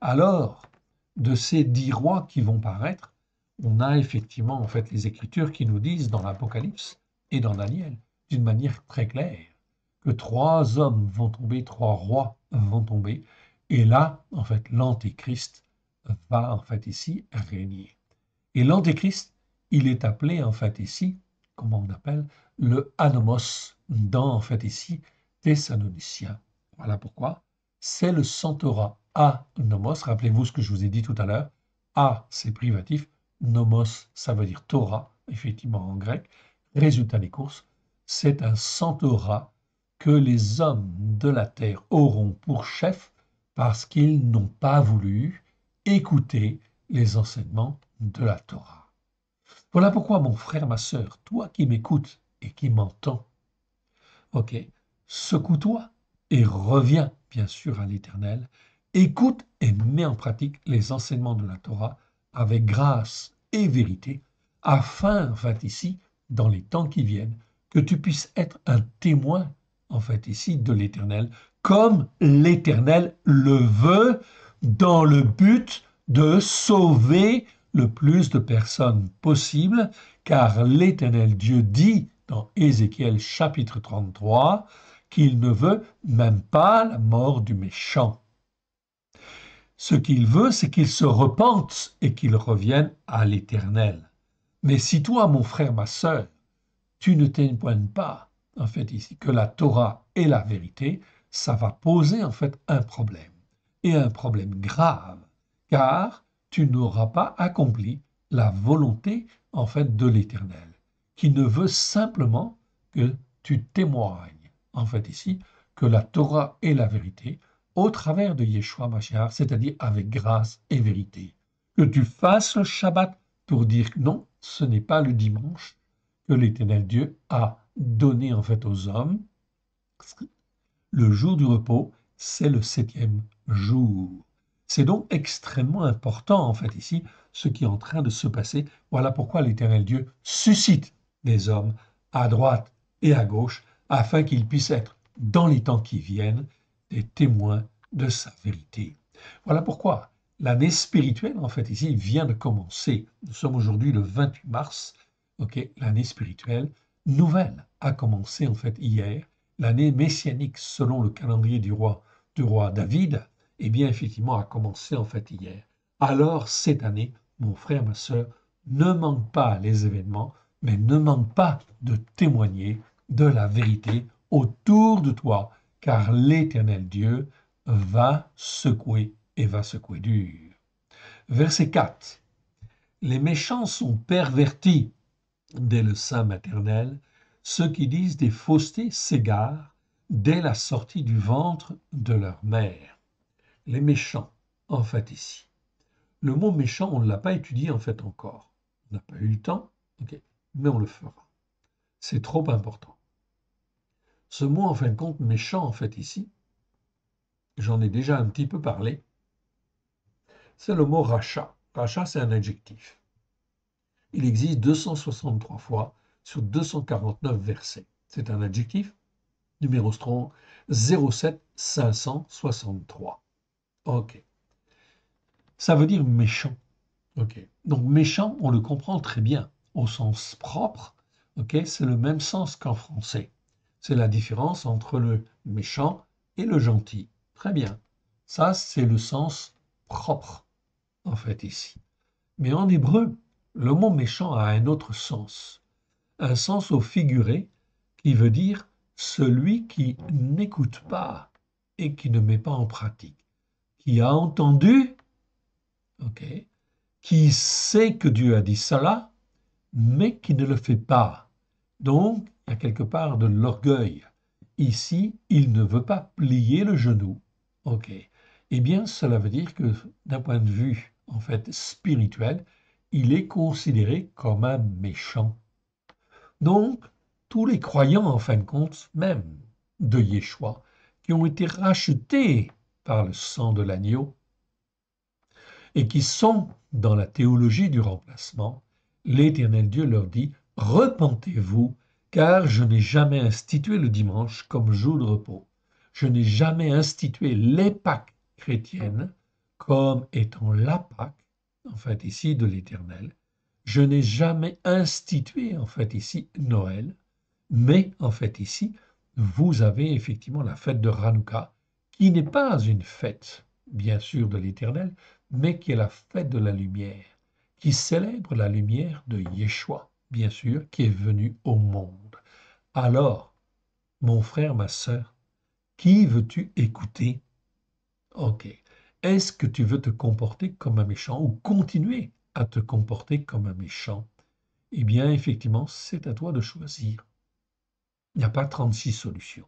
S1: Alors, de ces 10 rois qui vont paraître, on a effectivement, en fait, les Écritures qui nous disent dans l'Apocalypse et dans Daniel, d'une manière très claire, que 3 hommes vont tomber, 3 rois vont tomber, et là, en fait, l'Antéchrist va, en fait, ici, régner. Et l'Antéchrist, il est appelé en fait ici, comment on appelle, le anomos dans en fait ici Thessaloniciens. Voilà pourquoi c'est le centaura anomos. Rappelez-vous ce que je vous ai dit tout à l'heure. A, c'est privatif. Nomos, ça veut dire Torah, effectivement en grec. Résultat des courses, c'est un centaura que les hommes de la terre auront pour chef parce qu'ils n'ont pas voulu écouter les enseignements de la Torah. Voilà pourquoi, mon frère, ma sœur, toi qui m'écoutes et qui m'entends, ok, secoue-toi et reviens, bien sûr, à l'Éternel. Écoute et mets en pratique les enseignements de la Torah avec grâce et vérité, afin, en fait, ici, dans les temps qui viennent, que tu puisses être un témoin, en fait, ici, de l'Éternel, comme l'Éternel le veut, dans le but de sauver le plus de personnes possible, car l'Éternel Dieu dit dans Ézéchiel chapitre 33 qu'il ne veut même pas la mort du méchant. Ce qu'il veut, c'est qu'il se repente et qu'il revienne à l'Éternel. Mais si toi, mon frère, ma sœur, tu ne t'éloignes pas, en fait, ici, que la Torah est la vérité, ça va poser, en fait, un problème. Et un problème grave, car tu n'auras pas accompli la volonté, en fait, de l'Éternel, qui ne veut simplement que tu témoignes, en fait, ici, que la Torah est la vérité, au travers de Yeshua Mashiach, c'est-à-dire avec grâce et vérité. Que tu fasses le Shabbat pour dire que non, ce n'est pas le dimanche, que l'Éternel Dieu a donné en fait aux hommes. Le jour du repos, c'est le 7e jour. C'est donc extrêmement important, en fait, ici, ce qui est en train de se passer. Voilà pourquoi l'Éternel Dieu suscite des hommes à droite et à gauche, afin qu'ils puissent être, dans les temps qui viennent, des témoins de sa vérité. Voilà pourquoi l'année spirituelle, en fait, ici, vient de commencer. Nous sommes aujourd'hui le 28 mars. Ok, l'année spirituelle nouvelle a commencé, en fait, hier. L'année messianique, selon le calendrier du roi David, eh bien, effectivement, a commencé en fait hier. Alors, cette année, mon frère, ma sœur, ne manque pas les événements, mais ne manque pas de témoigner de la vérité autour de toi, car l'Éternel Dieu va secouer et va secouer dur. Verset 4. Les méchants sont pervertis dès le sein maternel, ceux qui disent des faussetés s'égarent dès la sortie du ventre de leur mère. Les méchants, en fait, ici. Le mot méchant, on ne l'a pas étudié, en fait, encore. On n'a pas eu le temps, ok, mais on le fera. C'est trop important. Ce mot, en fin de compte, méchant, en fait, ici, j'en ai déjà un petit peu parlé, c'est le mot rachat. Rachat, c'est un adjectif. Il existe 263 fois sur 249 versets. C'est un adjectif, numéro strong 07 563. Ok. Ça veut dire méchant. Ok. Donc méchant, on le comprend très bien. Au sens propre, ok, c'est le même sens qu'en français. C'est la différence entre le méchant et le gentil. Très bien. Ça, c'est le sens propre, en fait, ici. Mais en hébreu, le mot méchant a un autre sens. Un sens au figuré qui veut dire celui qui n'écoute pas et qui ne met pas en pratique. Qui a entendu, ok, qui sait que Dieu a dit cela, mais qui ne le fait pas. Donc, il y a quelque part de l'orgueil. Ici, il ne veut pas plier le genou. Ok. Eh bien, cela veut dire que d'un point de vue, en fait, spirituel, il est considéré comme un méchant. Donc, tous les croyants, en fin de compte, même de Yeshua, qui ont été rachetés par le sang de l'agneau, et qui sont dans la théologie du remplacement, l'Éternel Dieu leur dit, repentez-vous, car je n'ai jamais institué le dimanche comme jour de repos. Je n'ai jamais institué les Pâques chrétiennes comme étant la Pâque, en fait ici, de l'Éternel. Je n'ai jamais institué, en fait ici, Noël, mais en fait ici, vous avez effectivement la fête de Hanouka, qui n'est pas une fête, bien sûr, de l'Éternel, mais qui est la fête de la lumière, qui célèbre la lumière de Yeshua, bien sûr, qui est venu au monde. Alors, mon frère, ma sœur, qui veux-tu écouter? Ok. Est-ce que tu veux te comporter comme un méchant ou continuer à te comporter comme un méchant? Eh bien, effectivement, c'est à toi de choisir. Il n'y a pas 36 solutions.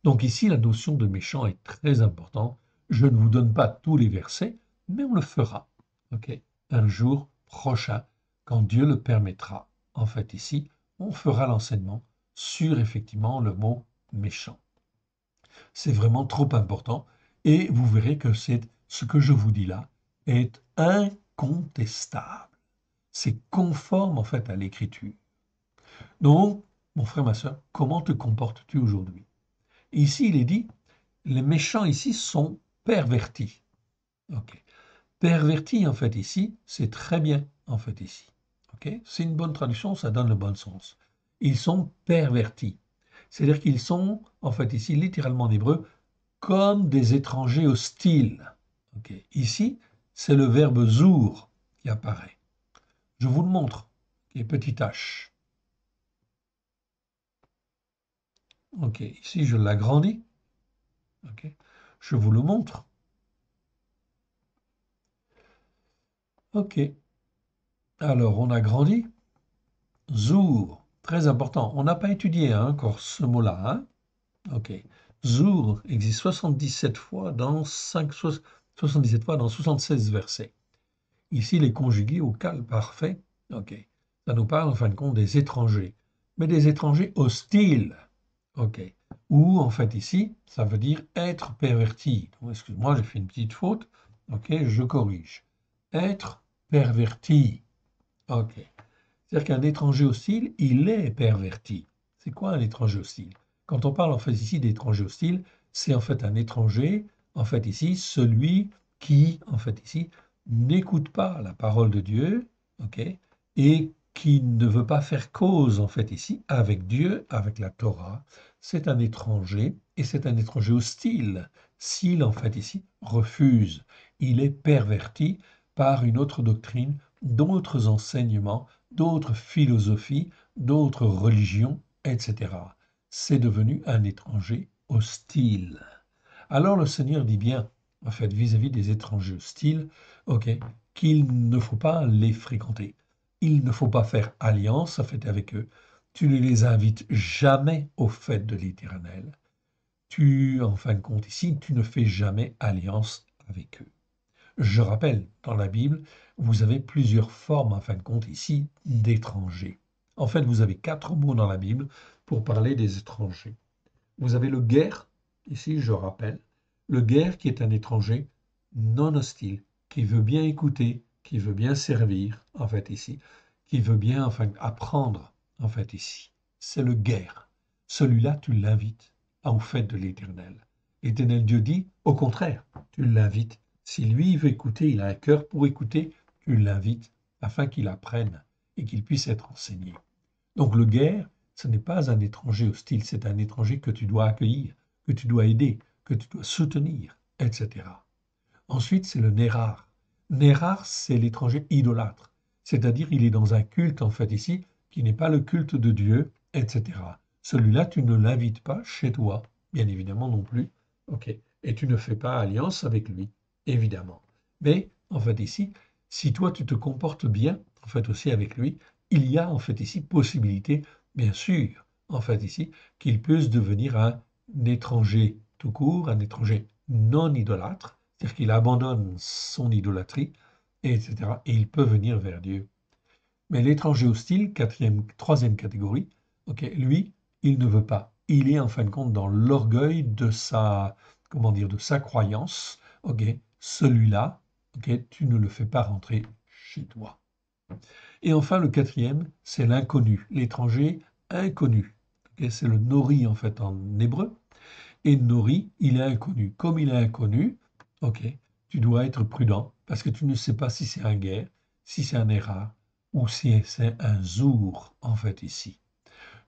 S1: Donc ici, la notion de méchant est très importante. Je ne vous donne pas tous les versets, mais on le fera. Ok, un jour prochain, quand Dieu le permettra. En fait, ici, on fera l'enseignement sur effectivement le mot méchant. C'est vraiment trop important et vous verrez que ce que je vous dis là est incontestable. C'est conforme en fait à l'écriture. Donc, mon frère, ma soeur, comment te comportes-tu aujourd'hui? Ici, il est dit, les méchants ici sont pervertis. Ok. Pervertis, en fait, ici, c'est très bien, en fait, ici. Ok. C'est une bonne traduction, ça donne le bon sens. Ils sont pervertis. C'est-à-dire qu'ils sont, en fait, ici, littéralement en hébreu, comme des étrangers hostiles. Ok. Ici, c'est le verbe zour qui apparaît. Je vous le montre. Ok. Petit h. Ok. Ici, je l'agrandis. Ok. Je vous le montre. Ok. Alors, on a grandi. Zour, très important. On n'a pas étudié encore ce mot-là. Hein. Ok. Zour existe 77 fois dans 77 fois dans 76 versets. Ici, il est conjugué au cal parfait. Ok. Ça nous parle en fin de compte des étrangers, mais des étrangers hostiles. Ok. Ou en fait ici, ça veut dire être perverti. Excuse-moi, j'ai fait une petite faute. Ok, je corrige. Être perverti. Ok. C'est-à-dire qu'un étranger hostile, il est perverti. C'est quoi un étranger hostile? Quand on parle en fait ici d'étranger hostile, c'est en fait un étranger, en fait ici, celui qui, en fait ici, n'écoute pas la parole de Dieu, ok, et qui ne veut pas faire cause, en fait ici, avec Dieu, avec la Torah. C'est un étranger, et c'est un étranger hostile. S'il, en fait ici, refuse, il est perverti par une autre doctrine, d'autres enseignements, d'autres philosophies, d'autres religions, etc. C'est devenu un étranger hostile. Alors le Seigneur dit bien, en fait, vis-à-vis des étrangers hostiles, ok, qu'il ne faut pas les fréquenter. Il ne faut pas faire alliance, en fait, avec eux. Tu ne les invites jamais aux fêtes de l'Éternel. En fin de compte, ici, tu ne fais jamais alliance avec eux. Je rappelle, dans la Bible, vous avez plusieurs formes, en fin de compte, ici, d'étrangers. En fait, vous avez 4 mots dans la Bible pour parler des étrangers. Vous avez le guerre, ici, je rappelle, le guerre qui est un étranger non hostile, qui veut bien écouter, qui veut bien servir, en fait, ici, qui veut bien, enfin, apprendre, en fait, ici. C'est le guerre. Celui-là, tu l'invites aux fêtes de l'Éternel. L'Éternel Dieu dit, au contraire, tu l'invites. Si lui veut écouter, il a un cœur pour écouter, tu l'invites afin qu'il apprenne et qu'il puisse être enseigné. Donc le guerre, ce n'est pas un étranger hostile, c'est un étranger que tu dois accueillir, que tu dois aider, que tu dois soutenir, etc. Ensuite, c'est le nérar. Nérar, c'est l'étranger idolâtre, c'est-à-dire il est dans un culte, en fait, ici, qui n'est pas le culte de Dieu, etc. Celui-là, tu ne l'invites pas chez toi, bien évidemment non plus, ok, et tu ne fais pas alliance avec lui, évidemment. Mais, en fait, ici, si toi, tu te comportes bien, en fait, aussi avec lui, il y a, en fait, ici, possibilité, bien sûr, en fait, ici, qu'il puisse devenir un étranger tout court, un étranger non idolâtre, c'est-à-dire qu'il abandonne son idolâtrie, etc. Et il peut venir vers Dieu. Mais l'étranger hostile, troisième catégorie, ok, lui, il ne veut pas. Il est en fin de compte dans l'orgueil de sa, comment dire, de sa croyance. Ok, celui-là, ok, tu ne le fais pas rentrer chez toi. Et enfin, le quatrième, c'est l'inconnu, l'étranger inconnu. Ok, c'est le nori en fait en hébreu. Et Nori, il est inconnu. Comme il est inconnu, ok, tu dois être prudent parce que tu ne sais pas si c'est un guerre, si c'est un Héra ou si c'est un Zour, en fait, ici.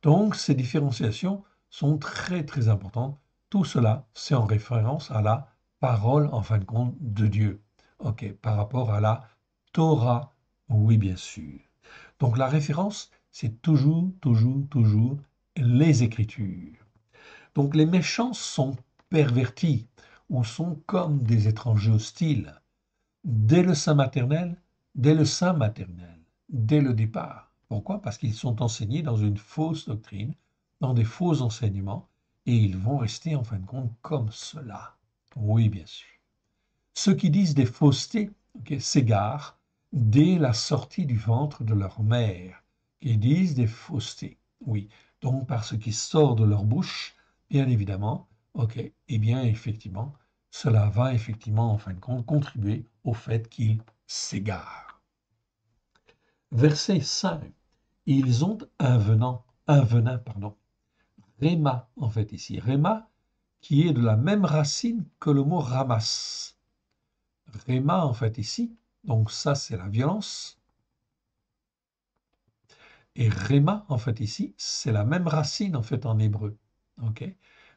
S1: Donc, ces différenciations sont très, très importantes. Tout cela, c'est en référence à la parole, en fin de compte, de Dieu. Ok, par rapport à la Torah, oui, bien sûr. Donc, la référence, c'est toujours, toujours, toujours les Écritures. Donc les méchants sont pervertis ou sont comme des étrangers hostiles dès le sein maternel, dès le sein maternel, dès le départ. Pourquoi? Parce qu'ils sont enseignés dans une fausse doctrine, dans des faux enseignements, et ils vont rester en fin de compte comme cela. Oui, bien sûr. Ceux qui disent des faussetés, ok, s'égarent dès la sortie du ventre de leur mère, qui disent des faussetés. Oui, donc par ce qui sort de leur bouche, bien évidemment, ok, eh bien effectivement, cela va effectivement en fin de compte contribuer au fait qu'ils s'égarent. Verset 5. Ils ont un venin, pardon, réma en fait ici, réma qui est de la même racine que le mot ramas. Réma, en fait, ici, donc ça, c'est la violence. Et réma, en fait, ici, c'est la même racine, en fait, en hébreu. OK?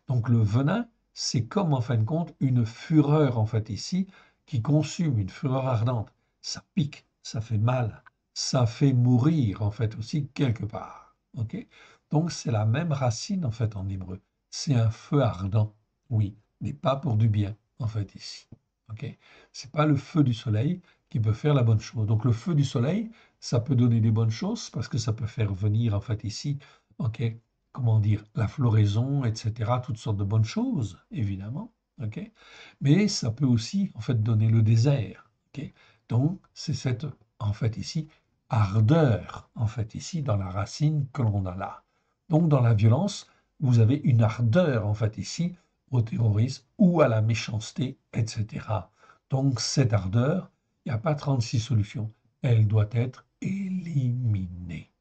S1: Donc le venin, c'est comme, en fin de compte, une fureur, en fait, ici, qui consume, une fureur ardente. Ça pique, ça fait mal, ça fait mourir, en fait, aussi, quelque part. OK? Donc c'est la même racine, en fait, en hébreu. C'est un feu ardent, oui, mais pas pour du bien, en fait, ici. OK? C'est pas le feu du soleil qui peut faire la bonne chose. Donc le feu du soleil, ça peut donner des bonnes choses parce que ça peut faire venir, en fait, ici, OK, comment dire, la floraison, etc., toutes sortes de bonnes choses, évidemment, OK, mais ça peut aussi, en fait, donner le désert, OK. Donc, c'est cette, en fait, ici, ardeur, en fait, ici, dans la racine que l'on a là. Donc, dans la violence, vous avez une ardeur, en fait, ici, au terrorisme ou à la méchanceté, etc. Donc cette ardeur, il n'y a pas 36 solutions. Elle doit être éliminée.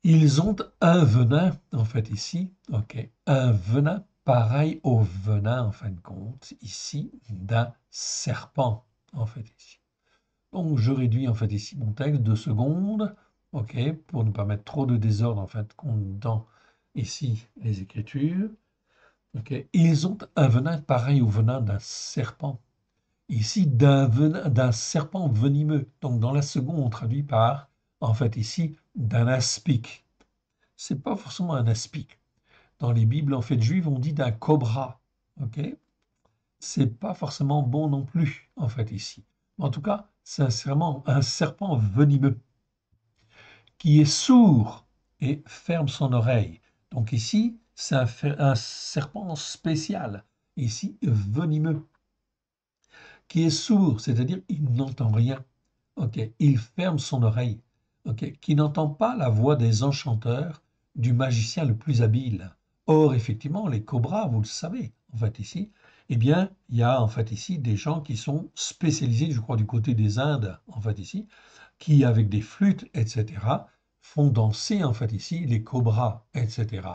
S1: Ils ont un venin, en fait, ici, ok, un venin pareil au venin, en fin de compte, ici, d'un serpent, en fait, ici. Donc, je réduis, en fait, ici, mon texte, 2 secondes, ok, pour ne pas mettre trop de désordre, en fait, dans, ici, les écritures. Ok, ils ont un venin pareil au venin d'un serpent. Ici, d'un serpent venimeux. Donc, dans la seconde, on traduit par, en fait, ici, d'un aspic. C'est pas forcément un aspic. Dans les Bibles, en fait, juives, on dit d'un cobra. Ok, c'est pas forcément bon non plus, en fait, ici. En tout cas, c'est un serpent venimeux qui est sourd et ferme son oreille. Donc ici, c'est un serpent spécial, ici venimeux, qui est sourd, c'est-à-dire il n'entend rien. Ok, il ferme son oreille. Ok, qui n'entend pas la voix des enchanteurs, du magicien le plus habile. Or, effectivement, les cobras, vous le savez, en fait ici, eh bien, il y a en fait ici des gens qui sont spécialisés, je crois, du côté des Indes, en fait ici, qui, avec des flûtes, etc., font danser, en fait ici, les cobras, etc.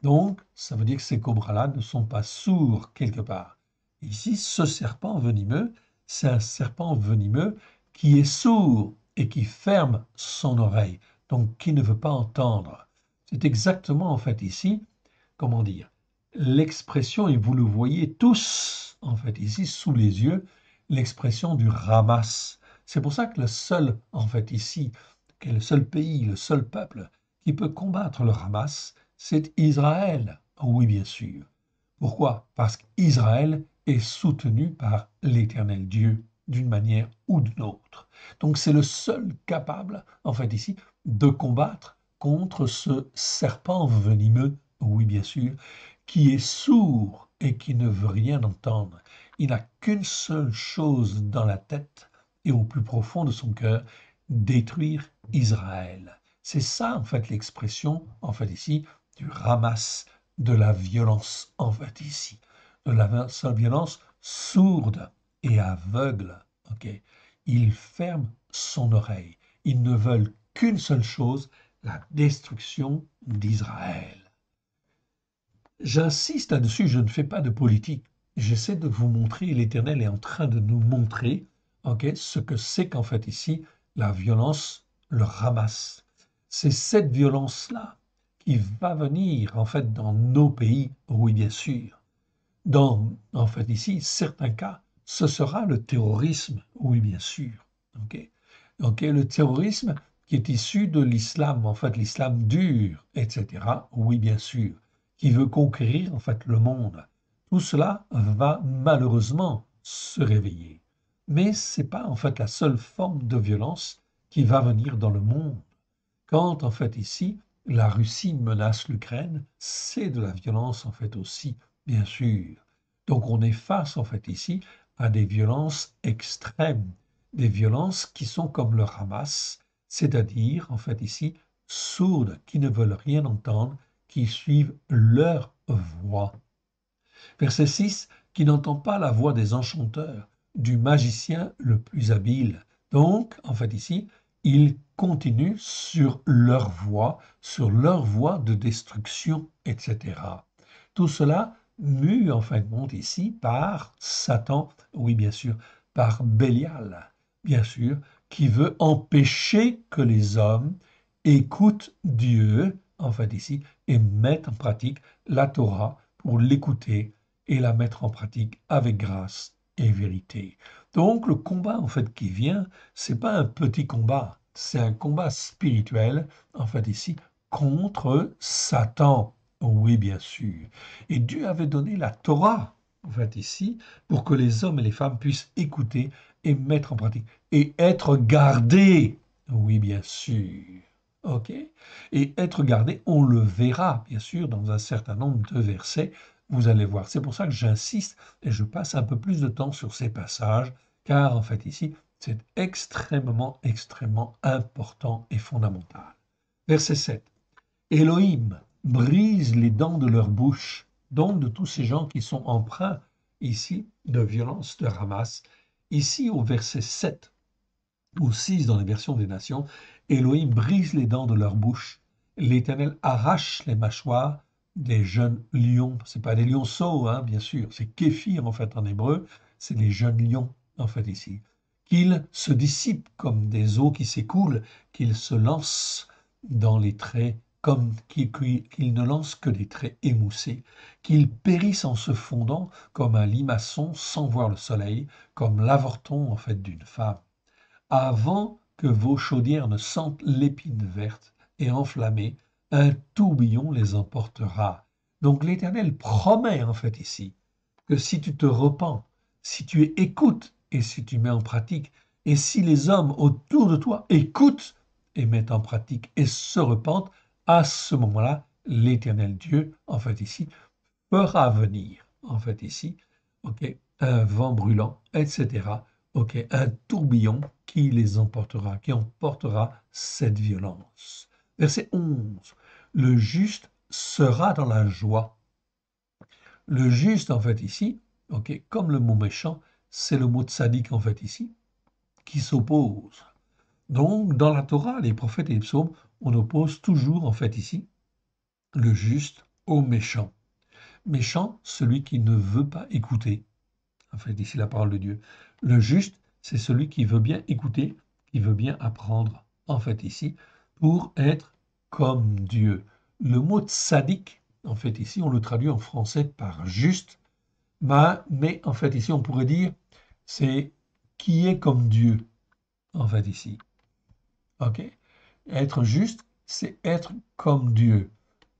S1: Donc, ça veut dire que ces cobras-là ne sont pas sourds quelque part. Ici, ce serpent venimeux, c'est un serpent venimeux qui est sourd et qui ferme son oreille, donc qui ne veut pas entendre. C'est exactement en fait ici, comment dire, l'expression, et vous le voyez tous en fait ici sous les yeux, l'expression du ramas. C'est pour ça que le seul en fait ici, qui est le seul pays, le seul peuple qui peut combattre le Hamas, c'est Israël. Oui, bien sûr. Pourquoi? Parce qu'Israël est soutenu par l'Éternel Dieu d'une manière ou d'une autre. Donc c'est le seul capable, en fait ici, de combattre contre ce serpent venimeux, oui bien sûr, qui est sourd et qui ne veut rien entendre. Il n'a qu'une seule chose dans la tête et au plus profond de son cœur, détruire Israël. C'est ça, en fait, l'expression, en fait ici, du ramas, de la violence, en fait ici, de la violence sourde et aveugle. Ok, ils ferment son oreille. Ils ne veulent qu'une seule chose, la destruction d'Israël. J'insiste là-dessus, je ne fais pas de politique. J'essaie de vous montrer, l'Éternel est en train de nous montrer, ok, ce que c'est qu'en fait ici la violence, le ramasse. C'est cette violence-là qui va venir en fait dans nos pays, oui bien sûr. Dans en fait ici certains cas, ce sera le terrorisme, oui bien sûr. Ok, ok, le terrorisme qui est issu de l'islam, en fait l'islam dur, etc. Oui bien sûr, qui veut conquérir en fait le monde. Tout cela va malheureusement se réveiller. Mais ce n'est pas en fait la seule forme de violence qui va venir dans le monde. Quand en fait ici, la Russie menace l'Ukraine, c'est de la violence en fait aussi, bien sûr. Donc on est face en fait ici à des violences extrêmes, des violences qui sont comme le Hamas, c'est-à-dire en fait ici sourdes, qui ne veulent rien entendre, qui suivent leur voix. Verset 6, qui n'entend pas la voix des enchanteurs, du magicien le plus habile. Donc, en fait ici, ils continuent sur leur voie de destruction, etc. Tout cela mu en fin de compte ici par Satan, oui bien sûr, par Bélial, bien sûr, qui veut empêcher que les hommes écoutent Dieu, en fait ici, et mettent en pratique la Torah pour l'écouter et la mettre en pratique avec grâce et vérité. Donc le combat en fait qui vient, c'est pas un petit combat, c'est un combat spirituel en fait ici contre Satan. Oui, bien sûr. Et Dieu avait donné la Torah en fait ici pour que les hommes et les femmes puissent écouter et mettre en pratique et être gardés. Oui, bien sûr. OK? Et être gardés, on le verra bien sûr dans un certain nombre de versets. Vous allez voir. C'est pour ça que j'insiste et je passe un peu plus de temps sur ces passages, car en fait ici, c'est extrêmement, extrêmement important et fondamental. Verset 7. Elohim brise les dents de leur bouche, donc de tous ces gens qui sont empreints ici de violence de Hamas. Ici, au verset 7 ou 6 dans les versions des nations, Elohim brise les dents de leur bouche. L'Éternel arrache les mâchoires des jeunes lions. Ce n'est pas des lionceaux, hein, bien sûr. C'est képhir, en fait, en hébreu. C'est les jeunes lions, en fait, ici. Qu'ils se dissipent comme des eaux qui s'écoulent, qu'ils se lancent dans les traits, comme qu'ils ne lancent que des traits émoussés, qu'ils périssent en se fondant comme un limaçon sans voir le soleil, comme l'avorton, en fait, d'une femme. Avant que vos chaudières ne sentent l'épine verte et enflammée, un tourbillon les emportera. Donc l'Éternel promet en fait ici que si tu te repens, si tu écoutes et si tu mets en pratique, et si les hommes autour de toi écoutent et mettent en pratique et se repentent, à ce moment-là, l'Éternel Dieu, en fait ici, fera venir, en fait ici, ok, un vent brûlant, etc., ok, un tourbillon qui les emportera, qui emportera cette violence. Verset 11. Le juste sera dans la joie. Le juste, en fait, ici, ok, comme le mot méchant, c'est le mot tzaddik, en fait, ici, qui s'oppose. Donc, dans la Torah, les prophètes et les psaumes, on oppose toujours, en fait, ici, le juste au méchant. Méchant, celui qui ne veut pas écouter, en fait, ici la parole de Dieu. Le juste, c'est celui qui veut bien écouter, qui veut bien apprendre, en fait, ici, pour être comme Dieu. Le mot tzaddik, en fait, ici, on le traduit en français par juste, mais en fait, ici, on pourrait dire, c'est qui est comme Dieu, en fait, ici. OK? Être juste, c'est être comme Dieu.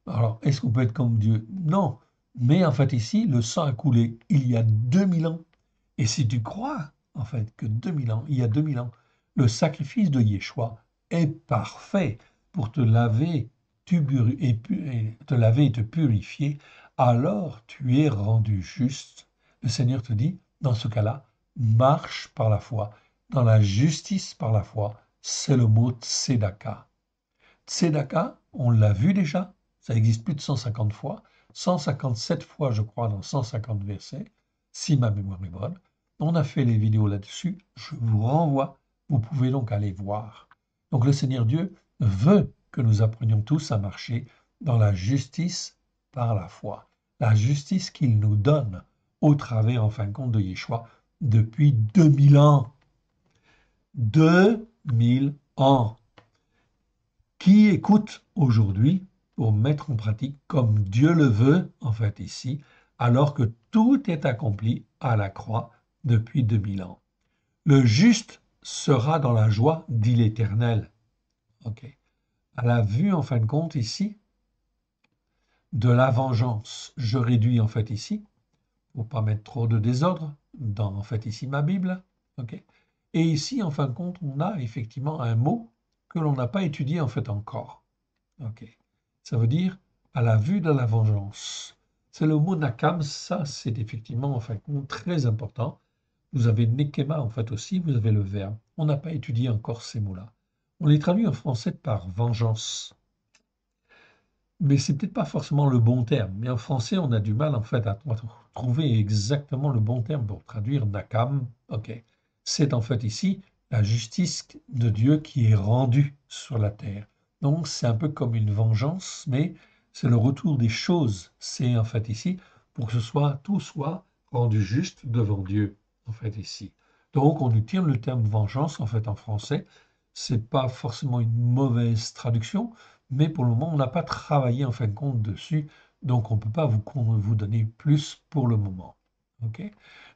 S1: Alors, est-ce qu'on peut être comme Dieu? Non. Mais en fait, ici, le sang a coulé il y a 2000 ans. Et si tu crois, en fait, que 2000 ans, il y a 2000 ans, le sacrifice de Yeshua est parfait pour te laver, te laver et te purifier, alors tu es rendu juste. Le Seigneur te dit, dans ce cas-là, marche par la foi. Dans la justice par la foi, c'est le mot tzedaka. Tzedaka, on l'a vu déjà, ça existe plus de 150 fois, 157 fois, je crois, dans 150 versets, si ma mémoire est bonne. On a fait les vidéos là-dessus, je vous renvoie, vous pouvez donc aller voir. Donc le Seigneur Dieu veut que nous apprenions tous à marcher dans la justice par la foi, la justice qu'il nous donne au travers, en fin de compte, de Yeshua depuis 2000 ans. 2000 ans. Qui écoute aujourd'hui pour mettre en pratique comme Dieu le veut, en fait ici, alors que tout est accompli à la croix depuis 2000 ans. Le juste sera dans la joie, dit l'Éternel. Ok. À la vue, en fin de compte, ici, de la vengeance, je réduis en fait ici, pour pas mettre trop de désordre dans en fait ici ma Bible. Ok. Et ici, en fin de compte, on a effectivement un mot que l'on n'a pas étudié en fait encore. Ok. Ça veut dire à la vue de la vengeance. C'est le mot nakam, ça c'est effectivement en fin de compte très important. Vous avez nekema en fait aussi, vous avez le verbe. On n'a pas étudié encore ces mots-là. On les traduit en français par vengeance. Mais c'est peut-être pas forcément le bon terme. Mais en français, on a du mal en fait à trouver exactement le bon terme pour traduire nakam. Ok. C'est en fait ici la justice de Dieu qui est rendue sur la terre. Donc c'est un peu comme une vengeance, mais c'est le retour des choses. C'est en fait ici pour que tout soit rendu juste devant Dieu. En fait ici. Donc on utilise le terme vengeance en fait en français. C'est pas forcément une mauvaise traduction, mais pour le moment, on n'a pas travaillé en fin de compte dessus, donc on ne peut pas vous donner plus pour le moment. Ok.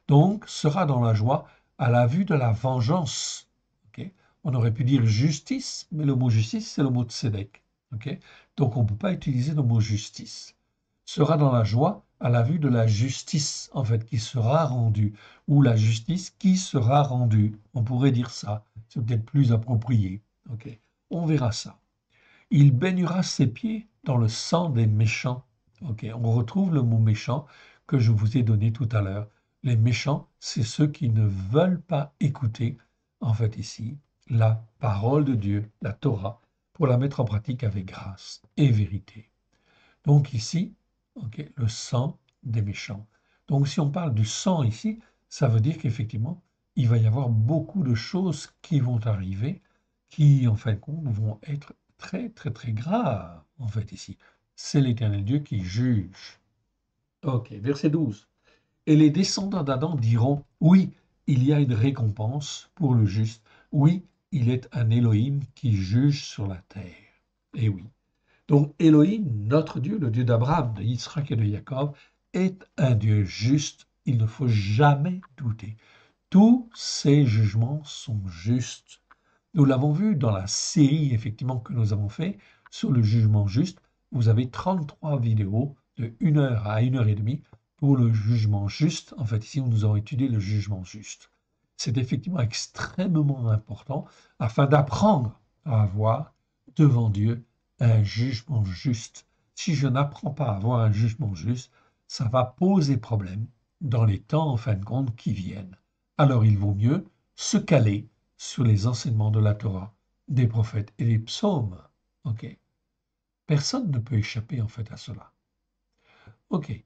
S1: Donc, sera dans la joie à la vue de la vengeance. Ok. On aurait pu dire justice, mais le mot justice, c'est le mot tzedek. Ok. Donc, on ne peut pas utiliser le mot justice. Sera dans la joie à la vue de la justice, en fait, qui sera rendue, ou la justice qui sera rendue. On pourrait dire ça, c'est peut-être plus approprié. Ok. On verra ça. Il baignera ses pieds dans le sang des méchants. Ok, on retrouve le mot méchant que je vous ai donné tout à l'heure. Les méchants, c'est ceux qui ne veulent pas écouter, en fait ici, la parole de Dieu, la Torah, pour la mettre en pratique avec grâce et vérité. Donc ici, ok, le sang des méchants. Donc si on parle du sang ici, ça veut dire qu'effectivement, il va y avoir beaucoup de choses qui vont arriver, qui en fin de compte vont être très très très graves, en fait ici. C'est l'Éternel Dieu qui juge. Ok, verset 12. Et les descendants d'Adam diront, oui, il y a une récompense pour le juste. Oui, il est un Élohim qui juge sur la terre. Et oui. Donc Élohim, notre Dieu, le Dieu d'Abraham, de Yitzhak et de Jacob, est un Dieu juste. Il ne faut jamais douter. Tous ses jugements sont justes. Nous l'avons vu dans la série effectivement que nous avons fait sur le jugement juste. Vous avez 33 vidéos de 1 heure à 1 heure et demie pour le jugement juste. En fait, ici, nous avons étudié le jugement juste. C'est effectivement extrêmement important afin d'apprendre à avoir devant Dieu un jugement juste. Si je n'apprends pas à avoir un jugement juste, ça va poser problème dans les temps, en fin de compte, qui viennent. Alors il vaut mieux se caler sur les enseignements de la Torah, des prophètes et des psaumes. Ok. Personne ne peut échapper en fait à cela. Ok.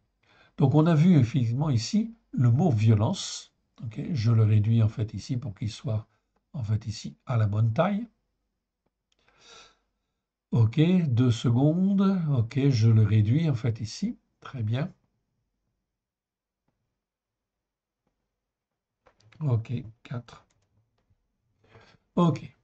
S1: Donc on a vu effectivement ici le mot violence. Ok. Je le réduis en fait ici pour qu'il soit en fait ici à la bonne taille. Ok. 2 secondes. Ok. Je le réduis en fait ici. Très bien. Ok. 4. Ok.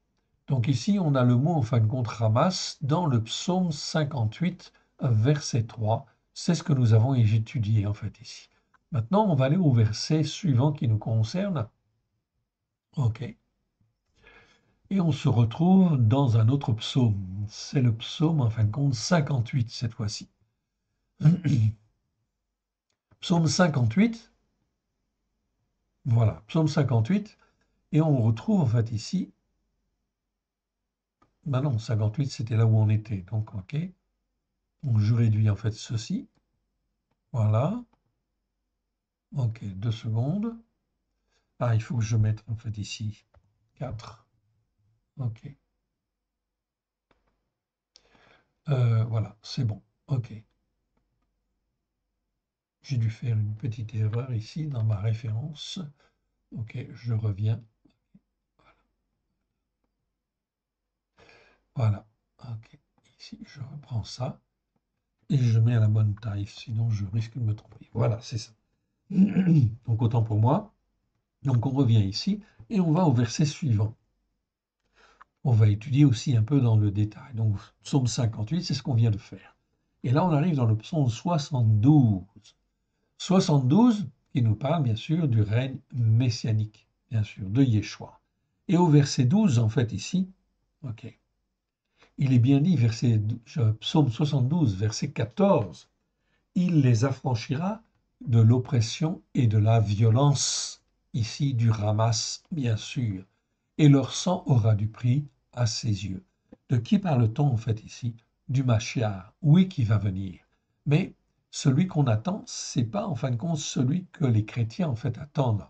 S1: Donc ici, on a le mot en fin de compte ramasse dans le psaume 58, verset 3. C'est ce que nous avons étudié en fait ici. Maintenant, on va aller au verset suivant qui nous concerne. OK. Et on se retrouve dans un autre psaume. C'est le psaume en fin de compte 58 cette fois-ci. Psaume 58. Voilà, psaume 58. Et on retrouve en fait ici. Ben non, 58, c'était là où on était. Donc, OK. Donc, je réduis en fait ceci. Voilà. Ok, 2 secondes. Ah, il faut que je mette en fait ici 4. Ok. Voilà, c'est bon. Ok. J'ai dû faire une petite erreur ici dans ma référence. Ok, je reviens. Voilà. Ok. Ici, je reprends ça et je mets à la bonne taille, sinon je risque de me tromper. Voilà, c'est ça. Donc autant pour moi. Donc on revient ici et on va au verset suivant. On va étudier aussi un peu dans le détail. Donc psaume 58, c'est ce qu'on vient de faire. Et là, on arrive dans le psaume 72. 72 qui nous parle bien sûr du règne messianique, bien sûr, de Yeshua. Et au verset 12, en fait, ici, ok, il est bien dit, psaume 72, verset 14, il les affranchira de l'oppression et de la violence, ici du ramas, bien sûr, et leur sang aura du prix à ses yeux. De qui parle-t-on en fait ici? Du Mashiach, oui, qui va venir. Mais celui qu'on attend, c'est pas en fin de compte celui que les chrétiens en fait attendent.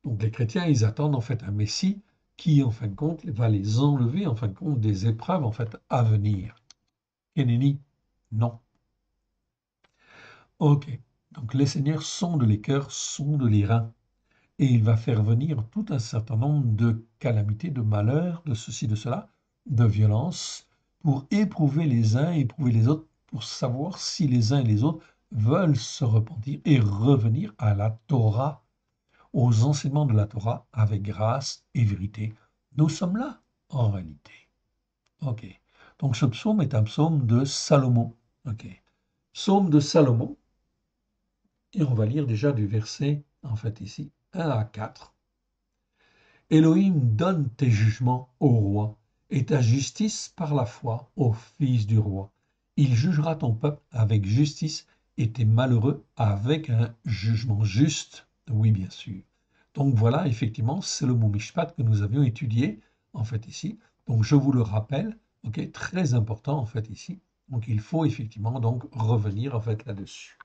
S1: Donc les chrétiens, ils attendent en fait un Messie qui en fin de compte va les enlever en fin de compte des épreuves en fait à venir. Kénéni, non. Ok. Donc les seigneurs sondent les cœurs, sondent les reins. Et il va faire venir tout un certain nombre de calamités, de malheurs, de ceci, de cela, de violences, pour éprouver les uns, éprouver les autres, pour savoir si les uns et les autres veulent se repentir et revenir à la Torah, aux enseignements de la Torah, avec grâce et vérité. Nous sommes là, en réalité. OK. Donc ce psaume est un psaume de Salomon. OK. Psaume de Salomon. Et on va lire déjà du verset, en fait ici, 1 à 4. Élohim donne tes jugements au roi et ta justice par la foi au fils du roi. Il jugera ton peuple avec justice et tes malheureux avec un jugement juste. Oui, bien sûr. Donc voilà, effectivement, c'est le mot mishpat que nous avions étudié, en fait, ici. Donc je vous le rappelle, ok, très important, en fait, ici. Donc il faut effectivement donc revenir, en fait, là-dessus.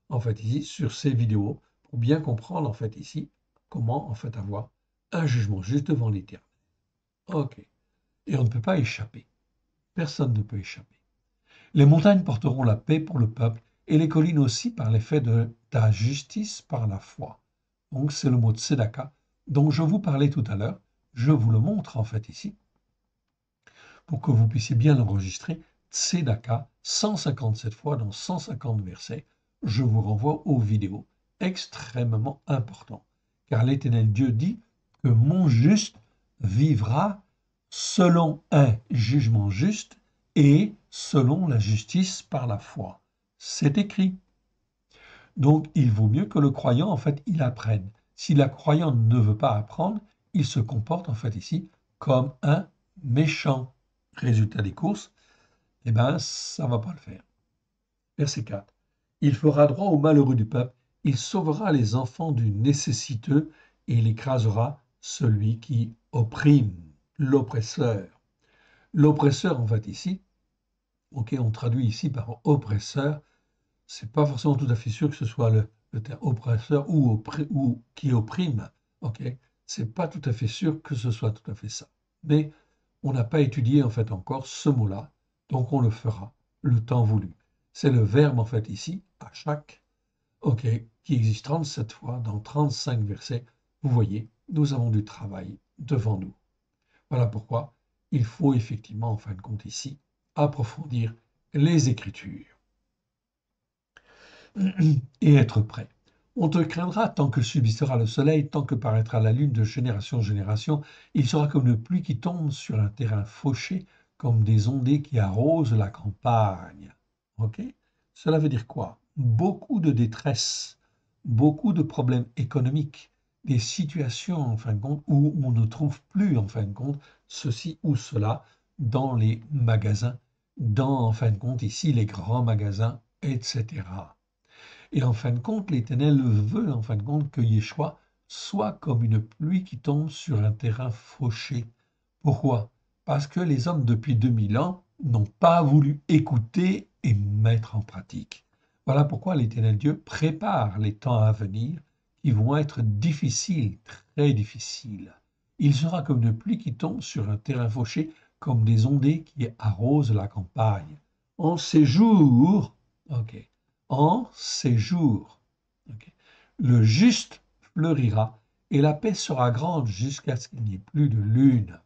S1: En fait, ici, sur ces vidéos, pour bien comprendre, en fait, ici, comment, en fait, avoir un jugement juste devant l'Éternel. Ok. Et on ne peut pas échapper. Personne ne peut échapper. Les montagnes porteront la paix pour le peuple et les collines aussi par l'effet de ta justice par la foi. Donc c'est le mot tzedaka dont je vous parlais tout à l'heure. Je vous le montre en fait ici pour que vous puissiez bien l'enregistrer. Tzedaka, 157 fois dans 150 versets. Je vous renvoie aux vidéos extrêmement importantes. Car l'Éternel Dieu dit que mon juste vivra selon un jugement juste et selon la justice par la foi. C'est écrit. Donc, il vaut mieux que le croyant, en fait, il apprenne. Si le croyant ne veut pas apprendre, il se comporte, en fait, ici, comme un méchant. Résultat des courses, eh bien, ça ne va pas le faire. Verset 4. Il fera droit aux malheureux du peuple, il sauvera les enfants du nécessiteux et il écrasera celui qui opprime, l'oppresseur. L'oppresseur, en fait, ici, ok, on traduit ici par oppresseur, c'est pas forcément tout à fait sûr que ce soit le terme oppresseur ou qui opprime, ok, c'est pas tout à fait sûr que ce soit tout à fait ça. Mais on n'a pas étudié en fait encore ce mot-là, donc on le fera le temps voulu. C'est le verbe en fait ici, à chaque, ok, qui existe 37 fois dans 35 versets. Vous voyez, nous avons du travail devant nous. Voilà pourquoi il faut effectivement, en fin de compte ici, approfondir les Écritures et être prêt. On te craindra tant que subsistera le soleil, tant que paraîtra la lune de génération en génération. Il sera comme une pluie qui tombe sur un terrain fauché, comme des ondées qui arrosent la campagne. Ok? Cela veut dire quoi? Beaucoup de détresse, beaucoup de problèmes économiques, des situations en fin de compte où on ne trouve plus en fin de compte ceci ou cela dans les magasins, dans en fin de compte ici les grands magasins, etc. Et en fin de compte, l'Éternel veut, en fin de compte, que Yeshua soit comme une pluie qui tombe sur un terrain fauché. Pourquoi? Parce que les hommes, depuis 2000 ans, n'ont pas voulu écouter et mettre en pratique. Voilà pourquoi l'Éternel Dieu prépare les temps à venir qui vont être difficiles, très difficiles. Il sera comme une pluie qui tombe sur un terrain fauché, comme des ondées qui arrosent la campagne. En ces jours, ok, en ces jours. Okay. Le juste fleurira et la paix sera grande jusqu'à ce qu'il n'y ait plus de lune.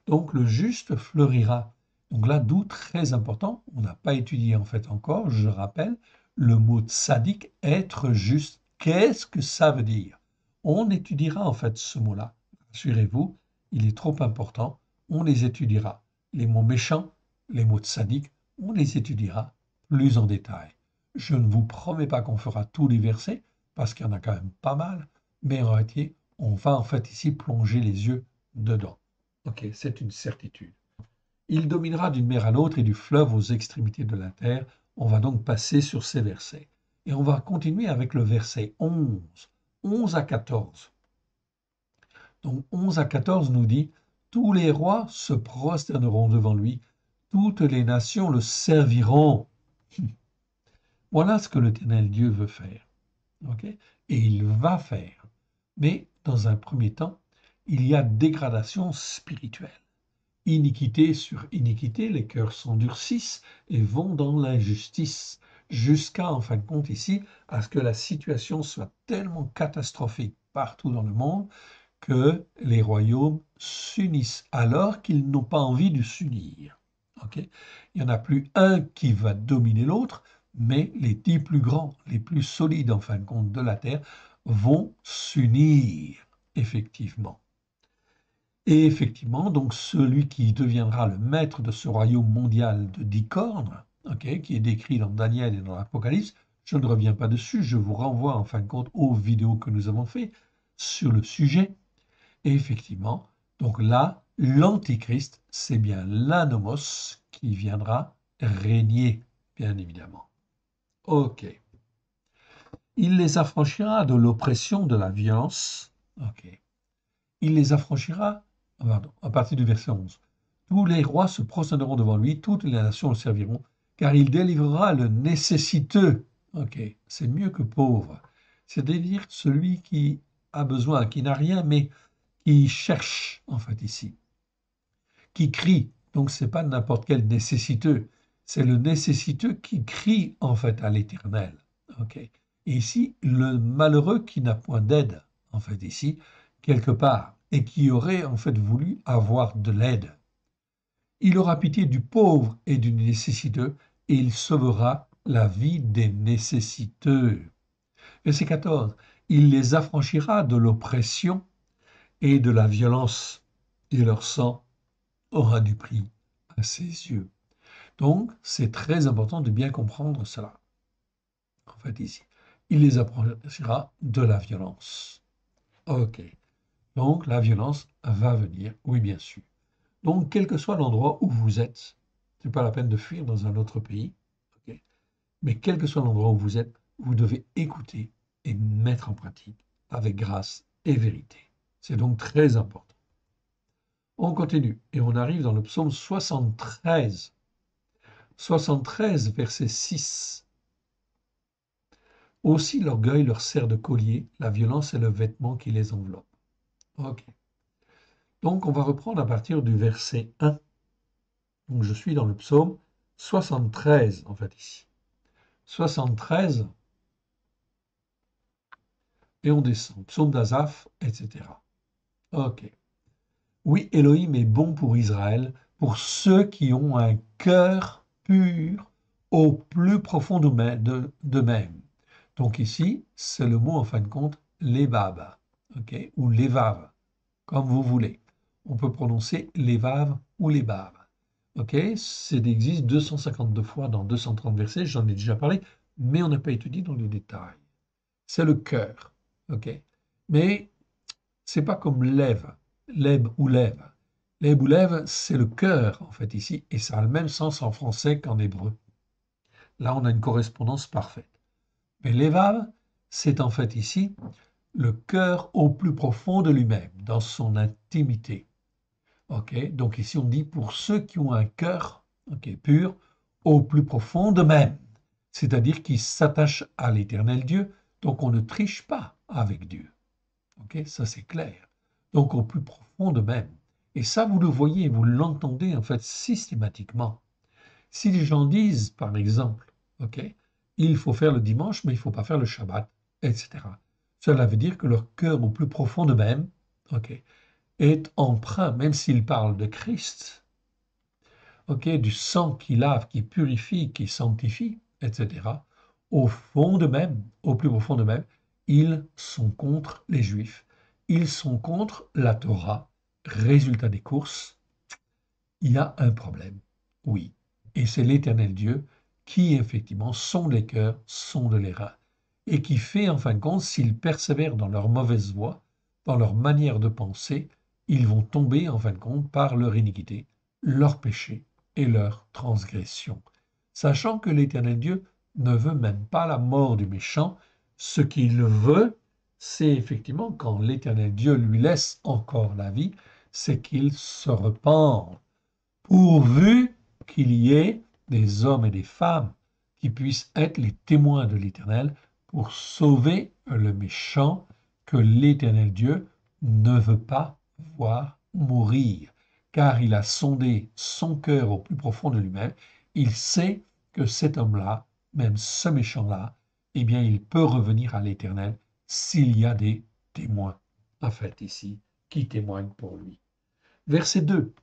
S1: Donc le juste fleurira. Donc là, d'où très important, on n'a pas étudié en fait encore, je rappelle, le mot tzaddik, être juste. Qu'est-ce que ça veut dire? On étudiera en fait ce mot-là. Rassurez-vous, il est trop important, on les étudiera. Les mots méchants, les mots tzaddik, on les étudiera plus en détail. Je ne vous promets pas qu'on fera tous les versets, parce qu'il y en a quand même pas mal, mais en réalité, on va en fait ici plonger les yeux dedans. Ok, c'est une certitude. Il dominera d'une mer à l'autre et du fleuve aux extrémités de la terre. On va donc passer sur ces versets. Et on va continuer avec le verset 11, 11 à 14. Donc 11 à 14 nous dit, tous les rois se prosterneront devant lui, toutes les nations le serviront. Voilà ce que l'Éternel Dieu veut faire. Okay? Et il va faire. Mais dans un premier temps, il y a dégradation spirituelle. Iniquité sur iniquité, les cœurs s'endurcissent et vont dans l'injustice, jusqu'à, en fin de compte ici, à ce que la situation soit tellement catastrophique partout dans le monde que les royaumes s'unissent alors qu'ils n'ont pas envie de s'unir. Okay? Il n'y en a plus un qui va dominer l'autre, mais les 10 plus grands, les plus solides en fin de compte de la terre, vont s'unir, effectivement. Et effectivement, donc celui qui deviendra le maître de ce royaume mondial de 10 cornes, okay, qui est décrit dans Daniel et dans l'Apocalypse, je ne reviens pas dessus, je vous renvoie en fin de compte aux vidéos que nous avons faites sur le sujet. Et effectivement, donc là, l'Antichrist, c'est bien l'anomos qui viendra régner, bien évidemment. Ok. Il les affranchira de l'oppression, de la violence. Ok. Il les affranchira, pardon, à partir du verset 11. Tous les rois se prosterneront devant lui, toutes les nations le serviront, car il délivrera le nécessiteux. Ok, c'est mieux que pauvre. C'est-à-dire celui qui a besoin, qui n'a rien, mais qui cherche, en fait, ici, qui crie. Donc, ce n'est pas n'importe quel nécessiteux. C'est le nécessiteux qui crie en fait à l'Éternel. Ok. Et ici, le malheureux qui n'a point d'aide, en fait, ici, quelque part, et qui aurait en fait voulu avoir de l'aide. Il aura pitié du pauvre et du nécessiteux, et il sauvera la vie des nécessiteux. Verset 14. Il les affranchira de l'oppression et de la violence, et leur sang aura du prix à ses yeux. Donc, c'est très important de bien comprendre cela. En fait, ici, il les affranchira de la violence. Ok. Donc, la violence va venir, oui, bien sûr. Donc, quel que soit l'endroit où vous êtes, ce n'est pas la peine de fuir dans un autre pays, ok. Mais quel que soit l'endroit où vous êtes, vous devez écouter et mettre en pratique avec grâce et vérité. C'est donc très important. On continue et on arrive dans le psaume 73. 73, verset 6. Aussi l'orgueil leur sert de collier, la violence est le vêtement qui les enveloppe. Ok. Donc on va reprendre à partir du verset 1. Donc je suis dans le psaume 73, en fait, ici. 73, et on descend. Psaume d'Azaph, etc. Ok. Oui, Elohim est bon pour Israël, pour ceux qui ont un cœur pur au plus profond d'eux-mêmes. Donc ici, c'est le mot en fin de compte, levav, ok, ou levav, comme vous voulez. On peut prononcer levav ou levav. Ok, c'est existe 252 fois dans 230 versets, j'en ai déjà parlé, mais on n'a pas étudié dans le détail. C'est le cœur, ok. Mais c'est pas comme lève, lève ou lève. Lève ou lève, c'est le cœur en fait ici, et ça a le même sens en français qu'en hébreu. Là, on a une correspondance parfaite. Mais levav, c'est en fait ici le cœur au plus profond de lui-même, dans son intimité. Ok, donc ici on dit pour ceux qui ont un cœur, ok, pur, au plus profond d'eux-mêmes, c'est-à-dire qui s'attachent à l'Éternel Dieu. Donc on ne triche pas avec Dieu. Ok, ça c'est clair. Donc au plus profond d'eux-mêmes. Et ça vous le voyez, vous l'entendez en fait systématiquement. Si les gens disent, par exemple, ok, il faut faire le dimanche, mais il ne faut pas faire le Shabbat, etc. Cela veut dire que leur cœur au plus profond d'eux-mêmes, ok, est empreint, même s'ils parlent de Christ, ok, du sang qui lave, qui purifie, qui sanctifie, etc. Au fond d'eux-mêmes, au plus profond d'eux-mêmes, ils sont contre les Juifs, ils sont contre la Torah. Résultat des courses, il y a un problème. Oui. Et c'est l'Éternel Dieu qui, effectivement, sonde les cœurs, sonde les reins, et qui fait, en fin de compte, s'ils persévèrent dans leur mauvaise voie, dans leur manière de penser, ils vont tomber, en fin de compte, par leur iniquité, leur péché et leur transgression. Sachant que l'Éternel Dieu ne veut même pas la mort du méchant, ce qu'il veut, c'est effectivement quand l'Éternel Dieu lui laisse encore la vie, c'est qu'il se repent pourvu qu'il y ait des hommes et des femmes qui puissent être les témoins de l'Éternel pour sauver le méchant que l'Éternel Dieu ne veut pas voir mourir, car il a sondé son cœur au plus profond de lui-même. Il sait que cet homme-là, même ce méchant-là, eh bien, il peut revenir à l'Éternel s'il y a des témoins, en fait, ici, qui témoignent pour lui. Verset 2.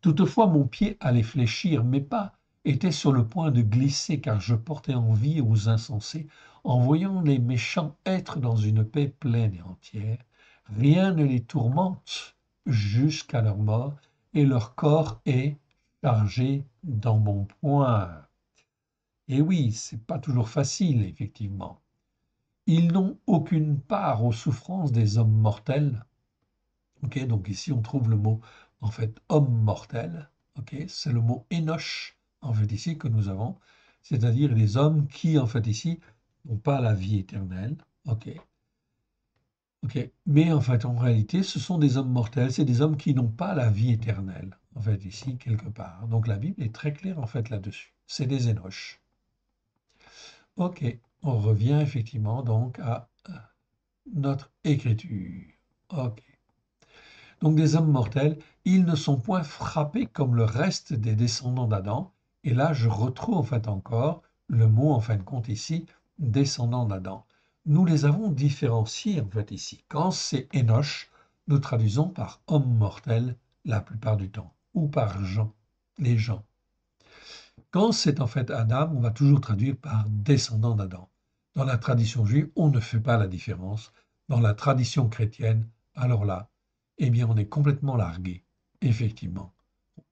S1: Toutefois mon pied allait fléchir, mes pas étaient sur le point de glisser, car je portais envie aux insensés, en voyant les méchants être dans une paix pleine et entière. Rien ne les tourmente jusqu'à leur mort, et leur corps est chargé dans mon poing. Et oui, c'est pas toujours facile, effectivement. Ils n'ont aucune part aux souffrances des hommes mortels. Ok, donc ici on trouve le mot en fait homme mortel. Ok, c'est le mot Enoch en fait ici que nous avons, c'est-à-dire les hommes qui en fait ici n'ont pas la vie éternelle. Ok, ok, mais en fait en réalité ce sont des hommes mortels, c'est des hommes qui n'ont pas la vie éternelle en fait ici quelque part. Donc la Bible est très claire en fait là-dessus. C'est des Enoch. Ok, on revient effectivement donc à notre écriture. Ok. Donc des hommes mortels, ils ne sont point frappés comme le reste des descendants d'Adam, Et là, je retrouve en fait encore le mot, en fin de compte ici, descendant d'Adam. Nous les avons différenciés en fait ici. Quand c'est Enoch, nous traduisons par homme mortel la plupart du temps, ou par gens, les gens. Quand c'est en fait Adam, on va toujours traduire par descendant d'Adam. Dans la tradition juive, on ne fait pas la différence. Dans la tradition chrétienne, alors là, eh bien, on est complètement largué, effectivement.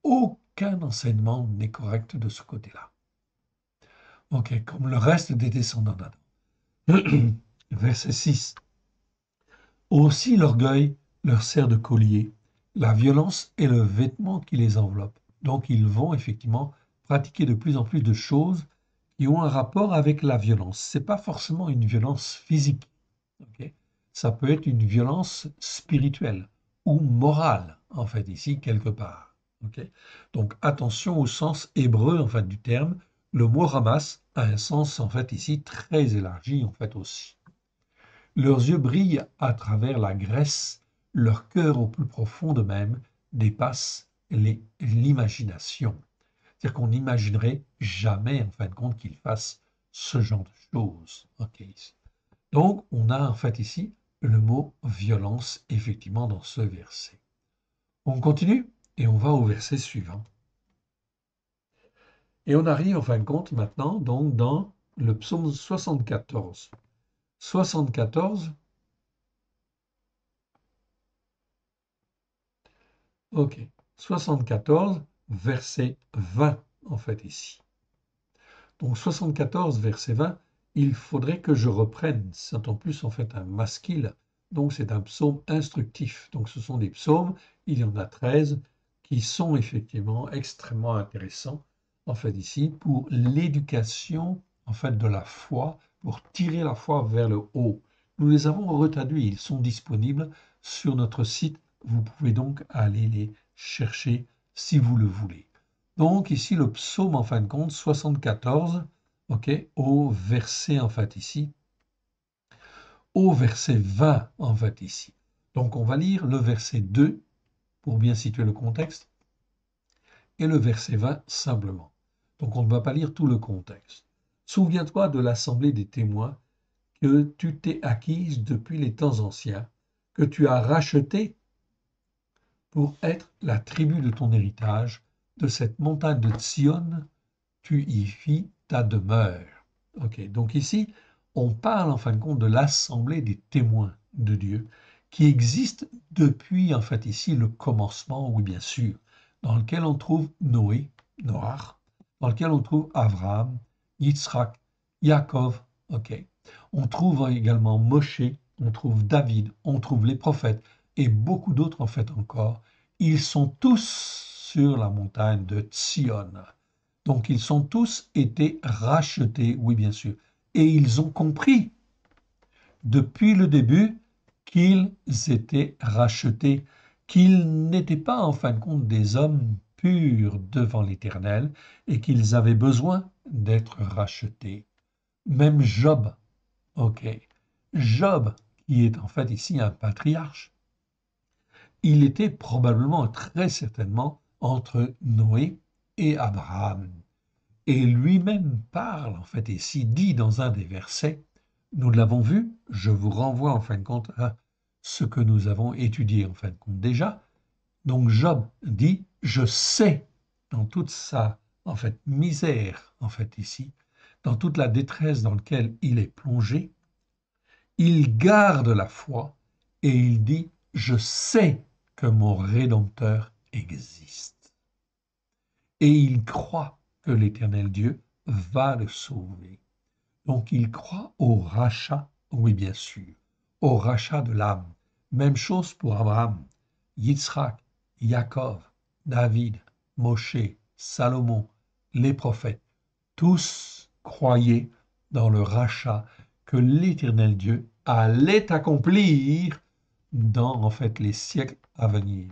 S1: Aucun enseignement n'est correct de ce côté-là. Ok, comme le reste des descendants d'Adam. Verset 6. Aussi l'orgueil leur sert de collier, la violence est le vêtement qui les enveloppe. Donc ils vont effectivement pratiquer de plus en plus de choses qui ont un rapport avec la violence. Ce n'est pas forcément une violence physique. Okay. Ça peut être une violence spirituelle ou morale, en fait, ici, quelque part. Okay. Donc attention au sens hébreu en fait, du terme. Le mot ramasse a un sens en fait ici très élargi en fait aussi. Leurs yeux brillent à travers la graisse, leur cœur au plus profond d'eux-mêmes dépasse l'imagination. C'est-à-dire qu'on n'imaginerait jamais, en fin de compte, qu'ils fassent ce genre de choses. Okay. Donc, on a en fait ici le mot violence, effectivement, dans ce verset. On continue et on va au verset suivant. Et on arrive, en fin de compte, maintenant, donc, dans le psaume 74. 74, ok, 74, verset 20, en fait, ici. Donc 74, verset 20, il faudrait que je reprenne, c'est en plus en fait un masquil, donc c'est un psaume instructif. Donc ce sont des psaumes, il y en a 13, qui sont effectivement extrêmement intéressants, en fait ici, pour l'éducation en fait de la foi, pour tirer la foi vers le haut. Nous les avons retraduits, ils sont disponibles sur notre site, vous pouvez donc aller les chercher si vous le voulez. Donc ici le psaume en fin de compte 74, ok, au verset en fait ici, au verset 20 en fait ici. Donc on va lire le verset 2 pour bien situer le contexte et le verset 20 simplement. Donc on ne va pas lire tout le contexte. Souviens-toi de l'assemblée des témoins que tu t'es acquise depuis les temps anciens, que tu as racheté pour être la tribu de ton héritage, de cette montagne de Sion, tu y fis ta demeure. Ok, donc ici, on parle en fin de compte de l'assemblée des témoins de Dieu qui existe depuis en fait ici le commencement, oui bien sûr, dans lequel on trouve Noé, Noach, dans lequel on trouve Abraham, Yitzhak, Yaakov, ok. On trouve également Moshe, on trouve David, on trouve les prophètes et beaucoup d'autres en fait encore. Ils sont tous sur la montagne de Sion. Donc ils ont tous été rachetés, oui bien sûr. Et ils ont compris depuis le début qu'ils étaient rachetés, qu'ils n'étaient pas en fin de compte des hommes purs devant l'Éternel et qu'ils avaient besoin d'être rachetés. Même Job, ok. Job, qui est en fait ici un patriarche, il était probablement, très certainement, entre Noé et Abraham. Et lui-même parle, en fait, ici, dit dans un des versets, nous l'avons vu, je vous renvoie en fin de compte à ce que nous avons étudié en fin de compte déjà. Donc Job dit, je sais, dans toute sa, en fait, misère, en fait, ici, dans toute la détresse dans laquelle il est plongé, il garde la foi et il dit, je sais que mon Rédempteur existe. Et il croit que l'Éternel Dieu va le sauver. Donc il croit au rachat, oui bien sûr, au rachat de l'âme. Même chose pour Abraham, Yitzhak, Yaakov, David, Moshe, Salomon, les prophètes. Tous croyaient dans le rachat que l'Éternel Dieu allait accomplir dans en fait les siècles à venir.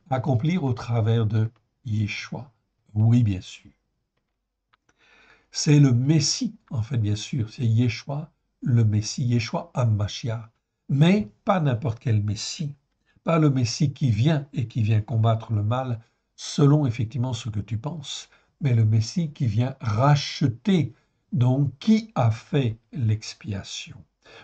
S1: Accomplir au travers de Yeshua. Oui, bien sûr. C'est le Messie, en fait, bien sûr. C'est Yeshua, le Messie, Yeshua HaMashiach. Mais pas n'importe quel Messie. Pas le Messie qui vient et qui vient combattre le mal selon effectivement ce que tu penses. mais le Messie qui vient racheter, donc qui a fait l'expiation.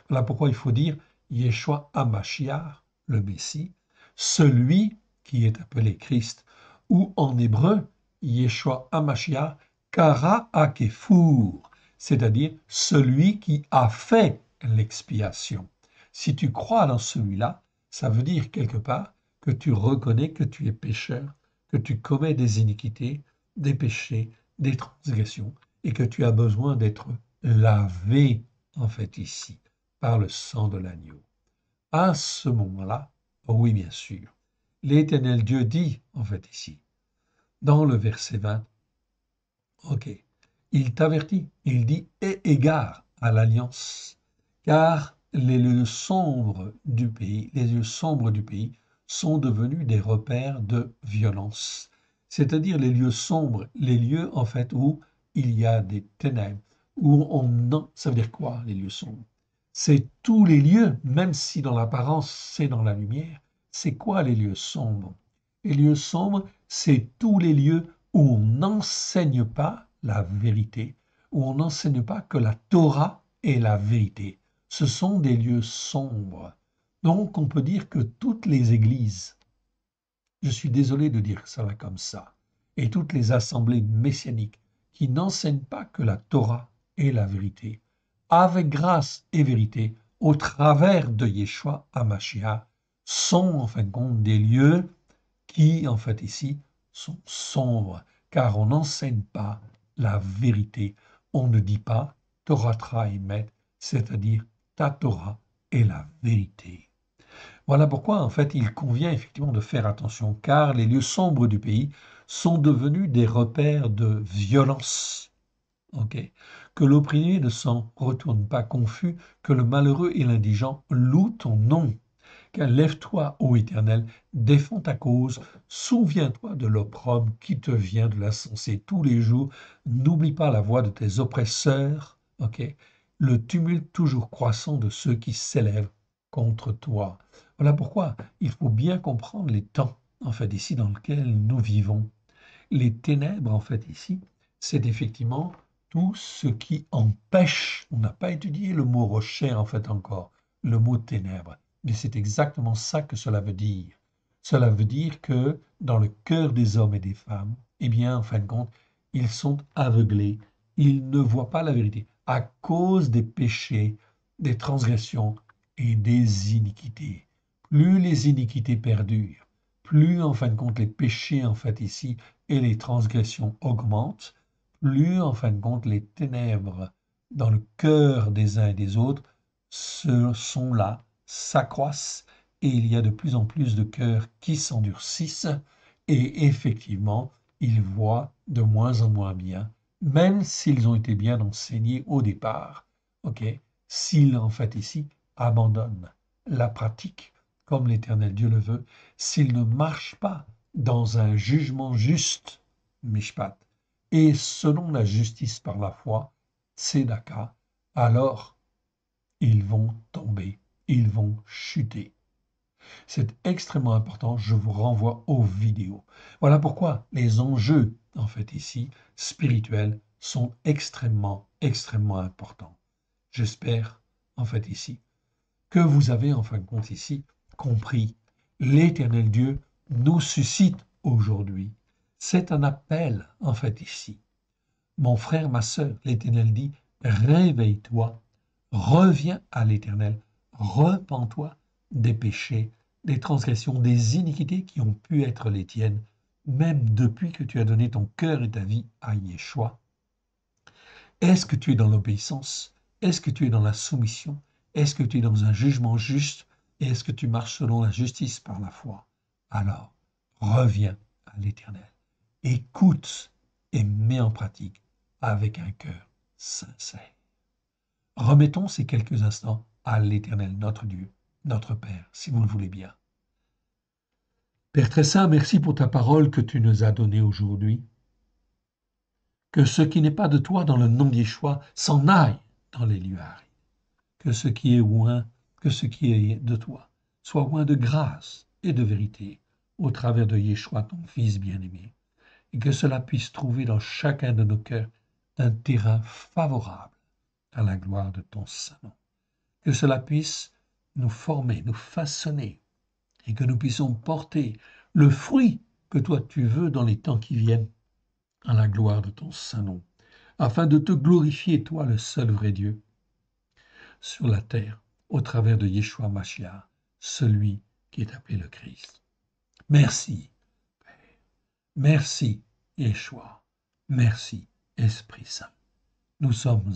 S1: Voilà pourquoi il faut dire Yeshua HaMashiach, le Messie, celui qui est appelé Christ, ou en hébreu, Yeshua HaMashiach, Kara HaKefour, c'est-à-dire celui qui a fait l'expiation. Si tu crois dans celui-là, ça veut dire quelque part que tu reconnais que tu es pécheur, que tu commets des iniquités, des péchés, des transgressions, et que tu as besoin d'être lavé, en fait, ici, par le sang de l'agneau. À ce moment-là, oui, bien sûr, l'Éternel Dieu dit, en fait, ici, dans le verset 20, ok, il t'avertit, il dit, aie égard à l'alliance, car les lieux sombres du pays, sont devenus des repères de violence. C'est-à-dire les lieux sombres, les lieux en fait où il y a des ténèbres, ça veut dire quoi les lieux sombres? C'est tous les lieux, même si dans l'apparence c'est dans la lumière. C'est quoi les lieux sombres? Les lieux sombres, c'est tous les lieux où on n'enseigne pas la vérité, où on n'enseigne pas que la Torah est la vérité. Ce sont des lieux sombres. Donc on peut dire que toutes les églises, je suis désolé de dire ça comme ça, et toutes les assemblées messianiques qui n'enseignent pas que la Torah est la vérité, avec grâce et vérité, au travers de Yeshua HaMashiach, sont en fin de compte des lieux qui, en fait, ici, sont sombres, car on n'enseigne pas la vérité. On ne dit pas Torah Emet, c'est-à-dire ta Torah est la vérité. Voilà pourquoi, en fait, il convient effectivement de faire attention, car les lieux sombres du pays sont devenus des repères de violence. Okay. Que l'opprimé ne s'en retourne pas confus, que le malheureux et l'indigent louent ton nom. Car lève-toi, ô Éternel, défends ta cause, souviens-toi de l'opprobre qui te vient de la censée tous les jours, n'oublie pas la voix de tes oppresseurs, ok, le tumulte toujours croissant de ceux qui s'élèvent contre toi. Voilà pourquoi il faut bien comprendre les temps, en fait, ici dans lesquels nous vivons. Les ténèbres, en fait, ici, c'est effectivement tout ce qui empêche, on n'a pas étudié le mot rocher, en fait, encore, le mot ténèbres. Mais c'est exactement ça que cela veut dire. Cela veut dire que dans le cœur des hommes et des femmes, eh bien, en fin de compte, ils sont aveuglés, ils ne voient pas la vérité à cause des péchés, des transgressions et des iniquités. Plus les iniquités perdurent, plus en fin de compte les péchés, en fait, ici, et les transgressions augmentent, plus en fin de compte les ténèbres dans le cœur des uns et des autres sont là, s'accroissent, et il y a de plus en plus de cœurs qui s'endurcissent, et effectivement, ils voient de moins en moins bien, même s'ils ont été bien enseignés au départ, ok, s'ils en fait ici abandonnent la pratique, comme l'Éternel Dieu le veut, s'ils ne marchent pas dans un jugement juste, Mishpat, et selon la justice par la foi, Tzedaka, alors ils vont tomber, ils vont chuter. C'est extrêmement important, je vous renvoie aux vidéos. Voilà pourquoi les enjeux, en fait ici, spirituels, sont extrêmement, extrêmement importants. J'espère, en fait ici, que vous avez, en fin de compte ici, compris. L'Éternel Dieu nous suscite aujourd'hui. C'est un appel, en fait ici. Mon frère, ma sœur, l'Éternel dit, réveille-toi, reviens à l'Éternel, repens-toi des péchés, des transgressions, des iniquités qui ont pu être les tiennes, même depuis que tu as donné ton cœur et ta vie à Yeshua. Est-ce que tu es dans l'obéissance? Est-ce que tu es dans la soumission? Est-ce que tu es dans un jugement juste? Et est-ce que tu marches selon la justice par la foi? Alors, reviens à l'Éternel. Écoute et mets en pratique avec un cœur sincère. Remettons ces quelques instants à l'Éternel, notre Dieu, notre Père, si vous le voulez bien. Père très saint, merci pour ta parole que tu nous as donnée aujourd'hui. Que ce qui n'est pas de toi dans le nom d'Yeshua s'en aille dans les lieux arides. Que ce qui est loin, que ce qui est de toi soit loin de grâce et de vérité au travers de Yeshua, ton Fils bien-aimé. et que cela puisse trouver dans chacun de nos cœurs un terrain favorable à la gloire de ton Saint-Nom. Que cela puisse nous former, nous façonner, et que nous puissions porter le fruit que toi tu veux dans les temps qui viennent à la gloire de ton Saint-Nom, afin de te glorifier, toi le seul vrai Dieu, sur la terre, au travers de Yeshua Mashiach, celui qui est appelé le Christ. Merci, Père. Merci, Yeshua. Merci, Esprit Saint. Nous sommes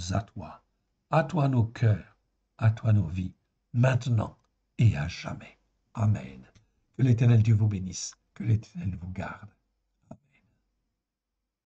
S1: à toi nos cœurs, à toi nos vies, maintenant et à jamais. Amen. Que l'Éternel Dieu vous bénisse, que l'Éternel vous garde.